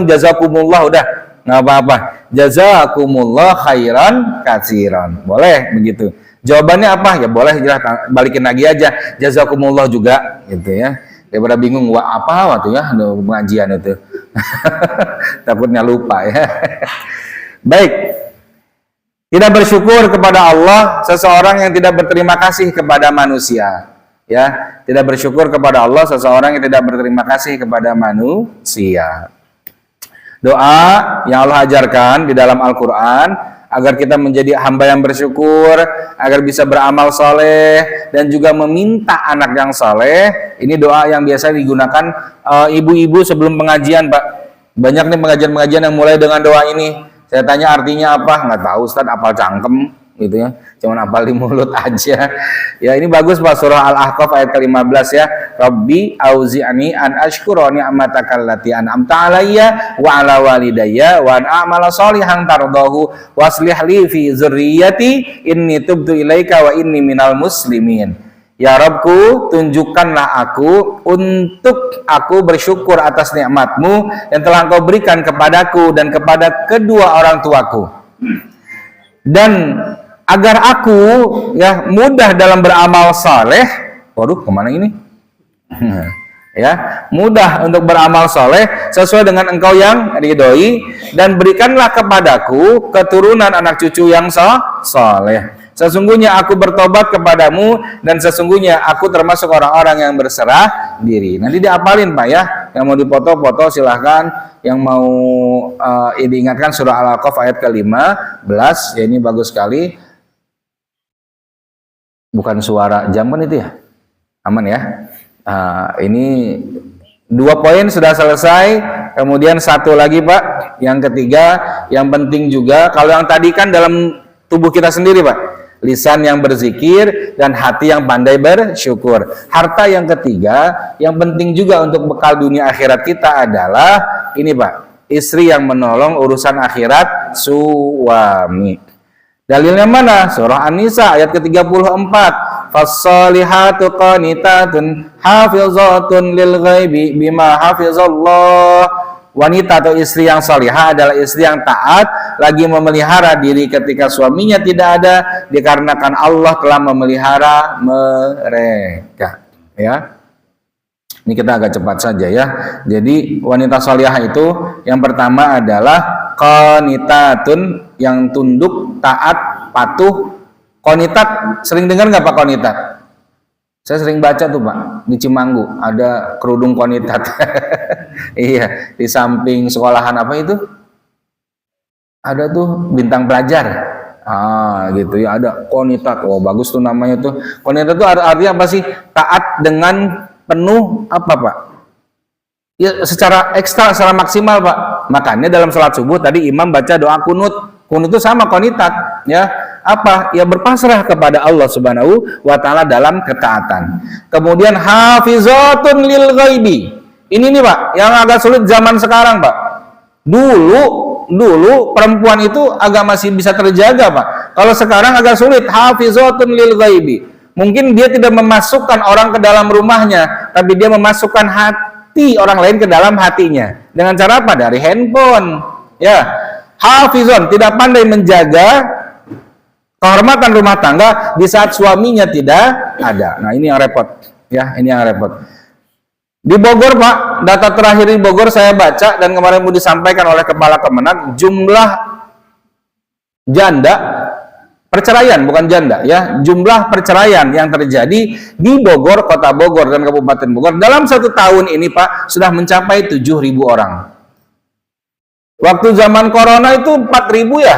jazakumullah, udah nggak apa-apa. Jazakumullah khairan katsiran. Boleh begitu. Jawabannya apa? Ya boleh, balikin lagi aja. Jazakumullah juga gitu ya. Daripada bingung apa waktu ya pengajian itu. Takutnya lupa ya. Baik. Tidak bersyukur kepada Allah seseorang yang tidak berterima kasih kepada manusia. Ya, tidak bersyukur kepada Allah seseorang yang tidak berterima kasih kepada manusia. Doa yang Allah ajarkan di dalam Al-Quran agar kita menjadi hamba yang bersyukur, agar bisa beramal soleh dan juga meminta anak yang soleh. Ini doa yang biasa digunakan ibu-ibu sebelum pengajian, Pak. Banyak nih pengajian-pengajian yang mulai dengan doa ini. Saya tanya artinya apa, nggak tahu Ustaz, apal cangkem gitu ya, cuman apal di mulut aja. Ya ini bagus Pak, surah Al-Ahqaf ayat ke-15 ya. Rabbi auzi'ani an ashkura ni'mataka allati an'amta alayya wa ala walidayya wa an a'mala sholihan tardahu waslih li fi dzurriyyati inni tubtu ilaika wa inni minal muslimin. Ya Rabbku, tunjukkanlah aku untuk aku bersyukur atas nikmatmu yang telah Engkau berikan kepadaku dan kepada kedua orang tuaku. Dan agar aku ya mudah dalam beramal saleh. Waduh, kemana ini? Ya, mudah untuk beramal soleh sesuai dengan Engkau yang ridhoi, dan berikanlah kepadaku keturunan anak cucu yang soleh. Sesungguhnya aku bertobat kepadamu dan sesungguhnya aku termasuk orang-orang yang berserah diri. Nanti diapalin Pak ya. Yang mau dipoto-foto silahkan. Yang mau diingatkan surah Al-Ahqaf ayat ke-15. Ya ini bagus sekali. Bukan suara jam kan itu ya? Aman ya. Ini 2 poin sudah selesai. Kemudian satu lagi Pak, yang ketiga, yang penting juga, kalau yang tadi kan dalam tubuh kita sendiri Pak, lisan yang berzikir dan hati yang pandai bersyukur. Harta yang ketiga, yang penting juga untuk bekal dunia akhirat kita adalah ini Pak, istri yang menolong urusan akhirat suami. Dalilnya mana? Surah An-Nisa ayat ke-34. Fas-salihatu qanitatun hafizatun lil ghaibi bima hafizallah. Wanita atau istri yang salihah adalah istri yang taat, lagi memelihara diri ketika suaminya tidak ada, dikarenakan Allah telah memelihara mereka. Ya. Ini kita agak cepat saja ya. Jadi wanita salihah itu yang pertama adalah qanitatun, yang tunduk, taat, patuh. Qanitat, sering dengar nggak Pak qanitat? Saya sering baca tuh Pak, di Cimanggu ada kerudung qanitat. Iya, di samping sekolahan apa itu? Ada tuh bintang pelajar. Gitu ya, ada qanitat. Oh, bagus tuh namanya tuh. Qanitat tuh artinya apa sih? Taat dengan penuh apa Pak? Ya secara ekstra, secara maksimal Pak. Makanya dalam sholat subuh tadi imam baca doa kunut. Kunut itu sama qanitat, ya. Apa? Ya berpasrah kepada Allah Subhanahu wa taala dalam ketaatan. Kemudian hafizatun lil ghaibi. Ini nih Pak, yang agak sulit zaman sekarang Pak. Dulu perempuan itu agak masih bisa terjaga Pak. Kalau sekarang agak sulit, hafizatun lil ghaibi. Mungkin dia tidak memasukkan orang ke dalam rumahnya, tapi dia memasukkan hati orang lain ke dalam hatinya. Dengan cara apa? Dari handphone. Ya, hafizon, tidak pandai menjaga kehormatan rumah tangga di saat suaminya tidak ada. Nah, ini yang repot. Ya, ini yang repot. Di Bogor Pak, data terakhir di Bogor saya baca dan kemarin mau disampaikan oleh Kepala Kemenag, jumlah janda perceraian, bukan janda ya, jumlah perceraian yang terjadi di Bogor, Kota Bogor dan Kabupaten Bogor dalam 1 tahun ini Pak sudah mencapai 7.000 orang. Waktu zaman corona itu 4.000 ya.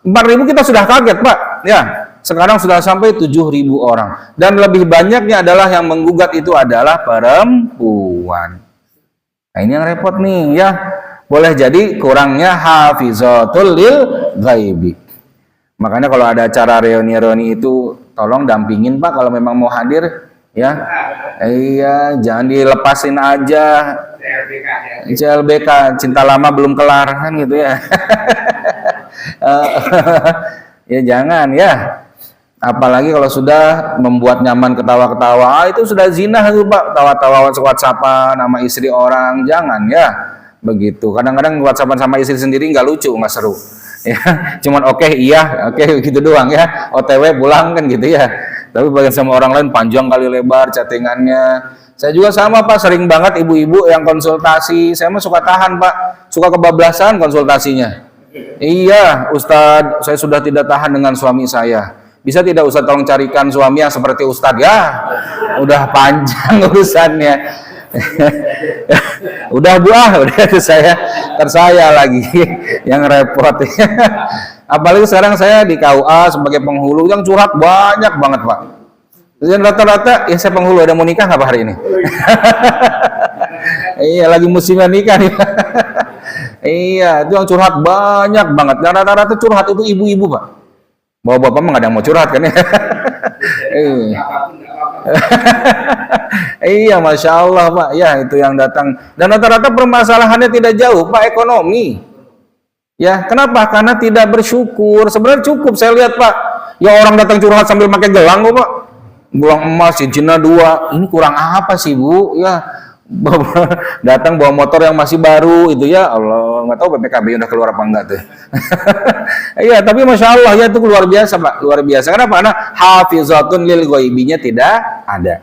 4.000 kita sudah kaget Pak ya. Sekarang sudah sampai 7.000 orang. Dan lebih banyaknya adalah yang menggugat itu adalah perempuan. Nah ini yang repot nih ya. Boleh jadi kurangnya hafizatul lil ghaibi. Makanya kalau ada acara reuni-reuni itu tolong dampingin Pak kalau memang mau hadir ya. Iya, jangan dilepasin aja. CLBK, cinta lama belum kelar kan gitu ya. Ya jangan ya. Apalagi kalau sudah membuat nyaman ketawa-ketawa, itu sudah zina itu Pak. Tawa-tawa WhatsAppan nama istri orang, jangan ya. Begitu. Kadang-kadang WhatsAppan sama istri sendiri nggak lucu, nggak seru. Ya, cuman oke, iya, oke gitu doang ya. OTW pulang kan gitu ya. Tapi bagian sama orang lain panjang kali lebar chattingannya. Saya juga sama Pak, sering banget ibu-ibu yang konsultasi. Saya mah suka tahan Pak, suka kebablasan konsultasinya. Iya, Ustadz, saya sudah tidak tahan dengan suami saya. Bisa tidak Ustadz tolong carikan suami yang seperti Ustadz ya? Udah panjang urusannya. Udah udah itu saya lagi yang repot. Apalagi sekarang saya di KUA sebagai penghulu yang curhat banyak banget Pak. Dan rata-rata ya saya penghulu, ada mau nikah nggak Pak hari ini? Iya lagi musimnya nikah nih. Iya itu yang curhat banyak banget. Dan rata-rata curhat itu ibu-ibu Pak. Bapak-bapak mah nggak ada yang mau curhat kan ya? Iya, Masya Allah Pak. Ya itu yang datang. Dan rata-rata permasalahannya tidak jauh Pak, ekonomi. Ya kenapa? Karena tidak bersyukur. Sebenarnya cukup saya lihat Pak. Ya orang datang curhat sambil pakai gelang kok Pak. Gelang emas, cincinnya 2. Ini kurang apa sih Bu? Ya datang bawa motor yang masih baru itu ya Allah, nggak tahu PPKB udah keluar apa enggak tuh. Iya tapi Masya Allah ya itu luar biasa Pak, luar biasa. Kenapa? Karena hafizatun lil ghaibinya tidak ada.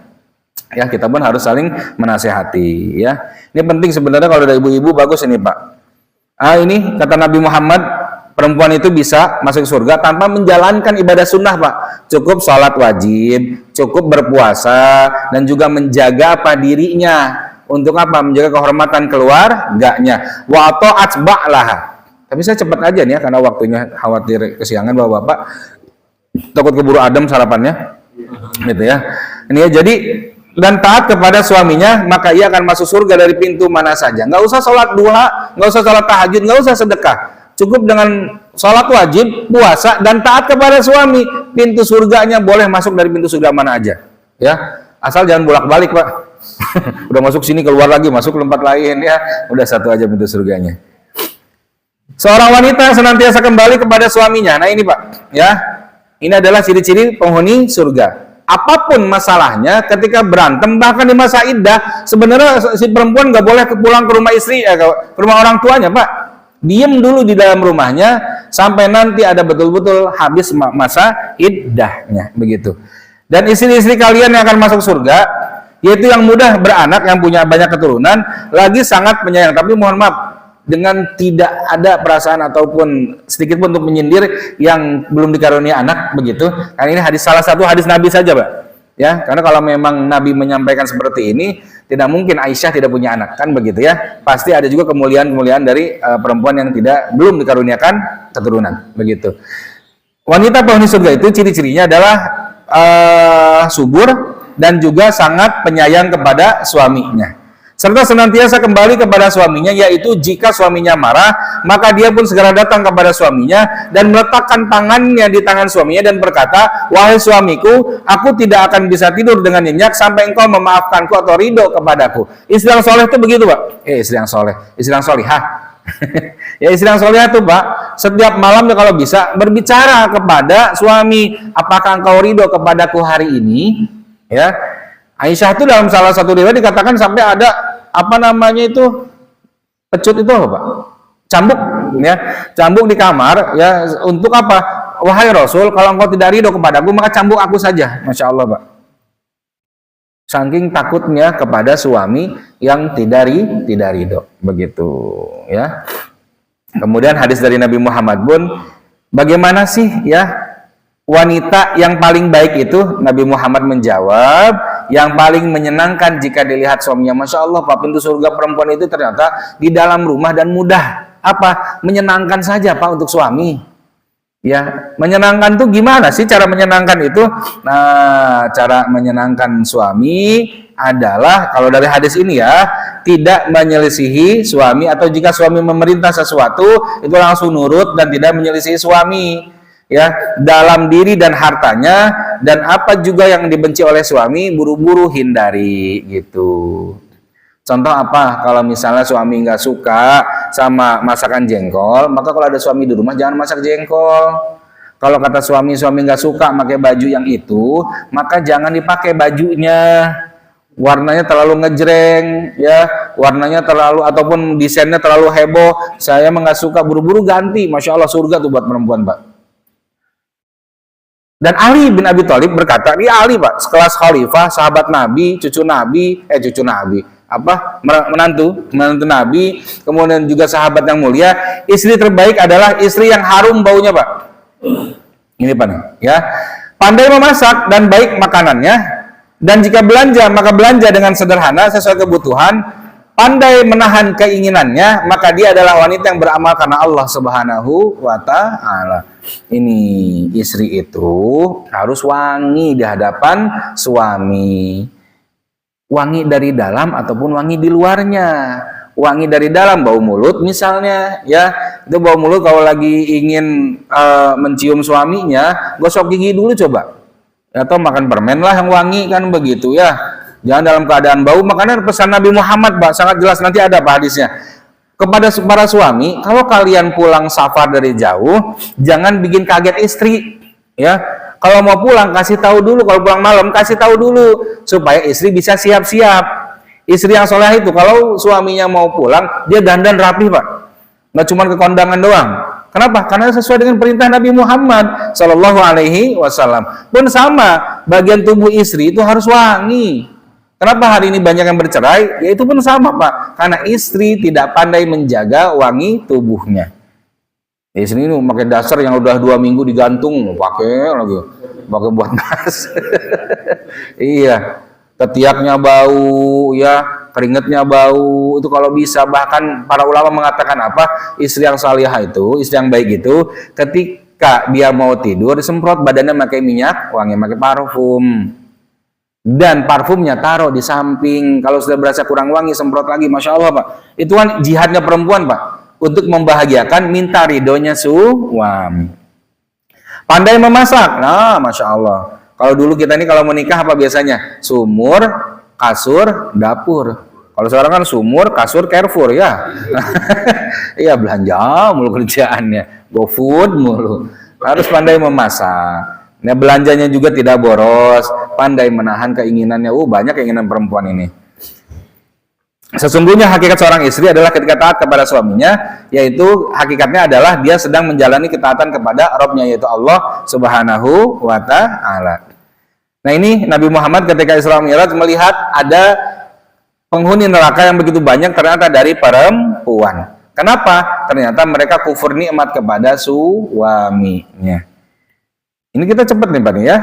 Ya kita pun harus saling menasehati ya. Ini penting sebenarnya kalau ada ibu-ibu bagus ini Pak. Ini kata Nabi Muhammad, perempuan itu bisa masuk surga tanpa menjalankan ibadah sunnah Pak. Cukup sholat wajib, cukup berpuasa, dan juga menjaga apa dirinya. Untuk apa? Menjaga kehormatan keluarganya. Wa ta'at ba'laha. Tapi saya cepat aja nih ya, karena waktunya khawatir kesiangan Bapak-bapak. Takut keburu adem sarapannya. Gitu ya. Ini ya, jadi dan taat kepada suaminya, maka ia akan masuk surga dari pintu mana saja. Nggak usah sholat duha, nggak usah sholat tahajud, nggak usah sedekah. Cukup dengan sholat wajib, puasa, dan taat kepada suami. Pintu surganya boleh masuk dari pintu surga mana aja. Ya, asal jangan bolak-balik, Pak. Udah masuk sini, keluar lagi, masuk ke tempat lain, ya. Udah satu aja pintu surganya. Seorang wanita senantiasa kembali kepada suaminya. Nah ini, Pak, ya. Ini adalah ciri-ciri penghuni surga. Apapun masalahnya, ketika berantem, bahkan di masa iddah, sebenarnya si perempuan nggak boleh pulang ke rumah istri, ke rumah orang tuanya, Pak. Diem dulu di dalam rumahnya sampai nanti ada betul-betul habis masa iddahnya, begitu. Dan istri-istri kalian yang akan masuk surga, yaitu yang mudah beranak, yang punya banyak keturunan, lagi sangat penyayang. Tapi mohon maaf, dengan tidak ada perasaan ataupun sedikit pun untuk menyindir yang belum dikarunia anak, begitu. Karena ini hadis, salah satu hadis Nabi saja, Pak. Ya, karena kalau memang Nabi menyampaikan seperti ini, tidak mungkin Aisyah tidak punya anak, kan begitu ya. Pasti ada juga kemuliaan-kemuliaan dari perempuan yang belum dikaruniakan keturunan, begitu. Wanita penghuni surga itu ciri-cirinya adalah subur dan juga sangat penyayang kepada suaminya. Serta senantiasa kembali kepada suaminya, yaitu jika suaminya marah, maka dia pun segera datang kepada suaminya dan meletakkan tangannya di tangan suaminya dan berkata, wahai suamiku, aku tidak akan bisa tidur dengan nyenyak sampai engkau memaafkanku atau ridho kepadaku. Istri yang soleh itu begitu, Pak. Istri yang soleh, istri yang solihah. Ya, istri yang solihah itu, Pak, setiap malamnya kalau bisa berbicara kepada suami, apakah engkau ridho kepadaku hari ini? Ya. Aisyah itu dalam salah satu riwayat dikatakan sampai ada pecut itu apa, Pak? Cambuk, ya, cambuk di kamar, ya, untuk apa? Wahai Rasul, kalau engkau tidak ridho kepadaku, maka cambuk aku saja. Masya Allah, Pak. Saking takutnya kepada suami yang tidak ridho, begitu, ya. Kemudian hadis dari Nabi Muhammad pun, bagaimana sih, ya, wanita yang paling baik itu? Nabi Muhammad menjawab, yang paling menyenangkan jika dilihat suaminya. Masya Allah, Pak, pintu surga perempuan itu ternyata di dalam rumah dan mudah. Apa? Menyenangkan saja, Pak, untuk suami. Ya, menyenangkan tuh gimana sih cara menyenangkan itu? Nah, cara menyenangkan suami adalah, kalau dari hadis ini ya, tidak menyelisihi suami, atau jika suami memerintah sesuatu, itu langsung nurut dan tidak menyelisihi suami. Ya, dalam diri dan hartanya, dan apa juga yang dibenci oleh suami buru-buru hindari, gitu. Contoh apa? Kalau misalnya suami nggak suka sama masakan jengkol, maka kalau ada suami di rumah jangan masak jengkol. Kalau kata suami nggak suka pakai baju yang itu, maka jangan dipakai bajunya. Warnanya terlalu ngejreng, ya, warnanya terlalu ataupun desainnya terlalu heboh, saya nggak suka, buru-buru ganti. Masya Allah, surga tuh buat perempuan, Pak. Dan Ali bin Abi Thalib berkata, dia Ali, Pak, sekelas khalifah, sahabat Nabi, menantu Nabi, kemudian juga sahabat yang mulia. Istri terbaik adalah istri yang harum baunya, Pak. Ini, Pak, ya. Pandai memasak dan baik makanannya, dan jika belanja, maka belanja dengan sederhana sesuai kebutuhan. Pandai menahan keinginannya, maka dia adalah wanita yang beramal karena Allah Subhanahu wa Ta'ala. Ini istri itu harus wangi di hadapan suami. Wangi dari dalam ataupun wangi di luarnya. Wangi dari dalam, bau mulut misalnya, ya. Itu bau mulut kalau lagi ingin mencium suaminya, gosok gigi dulu coba. Atau makan permen lah yang wangi, kan begitu ya. Jangan dalam keadaan bau. Makanya pesan Nabi Muhammad, Pak, sangat jelas, nanti ada Pak hadisnya. Kepada para suami, kalau kalian pulang safar dari jauh, jangan bikin kaget istri, ya. Kalau mau pulang kasih tahu dulu, kalau pulang malam kasih tahu dulu supaya istri bisa siap-siap. Istri yang soleh itu kalau suaminya mau pulang, dia dandan rapi, Pak. Nggak cuma ke kondangan doang. Kenapa? Karena sesuai dengan perintah Nabi Muhammad Shallallahu Alaihi Wasallam. Pun sama, bagian tubuh istri itu harus wangi. Kenapa hari ini banyak yang bercerai? Ya itu pun sama, Pak. Karena istri tidak pandai menjaga wangi tubuhnya. Istri ini pakai dasar yang udah 2 minggu digantung, pakai buat nas. Iya, ketiaknya bau, ya, keringetnya bau. Itu kalau bisa, bahkan para ulama mengatakan apa? Istri yang salihah itu, istri yang baik itu, ketika dia mau tidur, disemprot badannya pakai minyak wangi, pakai parfum. Dan parfumnya taruh di samping. Kalau sudah berasa kurang wangi, semprot lagi. Masya Allah, Pak. Itu kan jihadnya perempuan, Pak. Untuk membahagiakan, minta ridhonya suami. Pandai memasak. Nah, Masya Allah. Kalau dulu kita ini kalau menikah apa biasanya? Sumur, kasur, dapur. Kalau sekarang kan sumur, kasur, Carrefour ya. Iya, belanja mulu kerjaannya. GoFood mulu. Harus pandai memasak. Nah, belanjanya juga tidak boros, pandai menahan keinginannya. Banyak keinginan perempuan ini. Sesungguhnya hakikat seorang istri adalah ketika taat kepada suaminya, yaitu hakikatnya adalah dia sedang menjalani ketaatan kepada Rabb-nya, yaitu Allah Subhanahu wa Ta'ala. Nah, ini Nabi Muhammad ketika Isra Mi'raj melihat ada penghuni neraka yang begitu banyak ternyata dari perempuan. Kenapa? Ternyata mereka kufur nikmat kepada suaminya. Ini kita cepat nih Pak ya.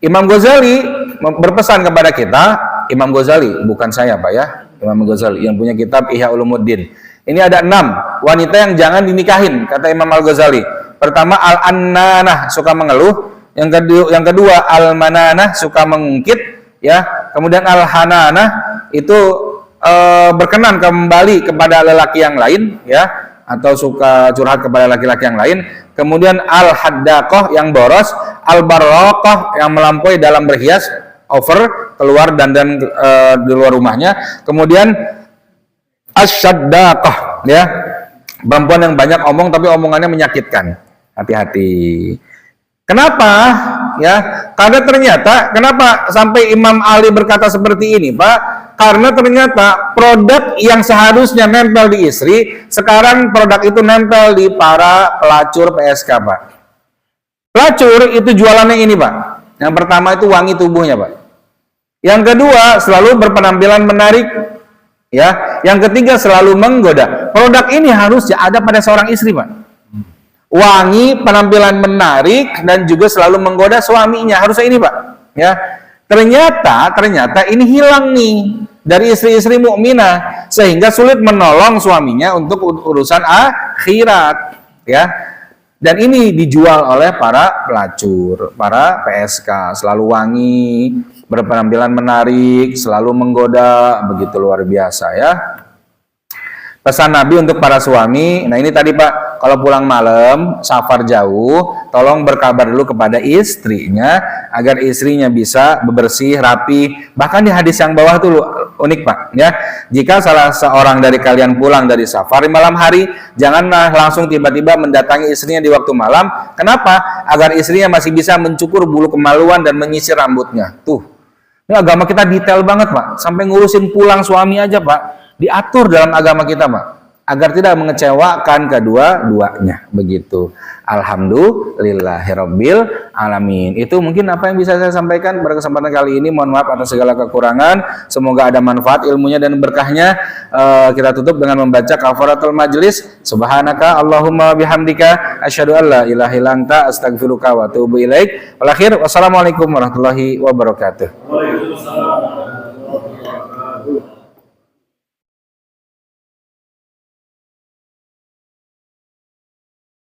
Imam Ghazali berpesan kepada kita, Imam Ghazali, bukan saya Pak ya, Imam Ghazali yang punya kitab Ihya Ulumuddin. Ini ada 6 wanita yang jangan dinikahin, kata Imam Al-Ghazali. Pertama, al-annanah, suka mengeluh. Yang kedua, al-mananah, suka mengungkit, ya. Kemudian al-hananah, itu berkenan kembali kepada lelaki yang lain, ya, atau suka curhat kepada laki-laki yang lain. Kemudian al-haddaqah, yang boros. Al-barraqah, yang melampaui dalam berhias, over, keluar dandan di luar rumahnya. Kemudian asyaddaqah, ya, perempuan yang banyak omong tapi omongannya menyakitkan. Hati-hati. Kenapa? Ya, karena ternyata kenapa sampai Imam Ali berkata seperti ini, Pak? Karena ternyata produk yang seharusnya nempel di istri, sekarang produk itu nempel di para pelacur PSK, Pak. Pelacur itu jualannya ini, Pak. Yang pertama itu wangi tubuhnya, Pak. Yang kedua selalu berpenampilan menarik, ya. Yang ketiga selalu menggoda. Produk ini harusnya ada pada seorang istri, Pak. Wangi, penampilan menarik, dan juga selalu menggoda suaminya. Harusnya ini, Pak. Ya. Ternyata ini hilang nih dari istri-istri mukminah, sehingga sulit menolong suaminya untuk urusan akhirat, ya. Dan ini dijual oleh para pelacur, para PSK, selalu wangi, berpenampilan menarik, selalu menggoda, begitu luar biasa ya. Pesan Nabi untuk para suami, nah ini tadi Pak, kalau pulang malam, safar jauh, tolong berkabar dulu kepada istrinya, agar istrinya bisa bebersih, rapi. Bahkan di hadis yang bawah itu unik Pak, ya. Jika salah seorang dari kalian pulang dari safar di malam hari, janganlah langsung tiba-tiba mendatangi istrinya di waktu malam. Kenapa? Agar istrinya masih bisa mencukur bulu kemaluan dan menyisir rambutnya. Tuh, ini agama kita detail banget Pak, sampai ngurusin pulang suami aja Pak. Diatur dalam agama kita Pak, agar tidak mengecewakan kedua-duanya, begitu. Alhamdulillahirabbil alamin. Itu mungkin apa yang bisa saya sampaikan pada kesempatan kali ini. Mohon maaf atas segala kekurangan. Semoga ada manfaat ilmunya dan berkahnya. Kita tutup dengan membaca kafaratul majlis. Subhanaka Allahumma bihamdika asyhadu an la ilaha illa anta astaghfiruka wa atubu ilaik. Wal akhir, wassalamualaikum warahmatullahi wabarakatuh.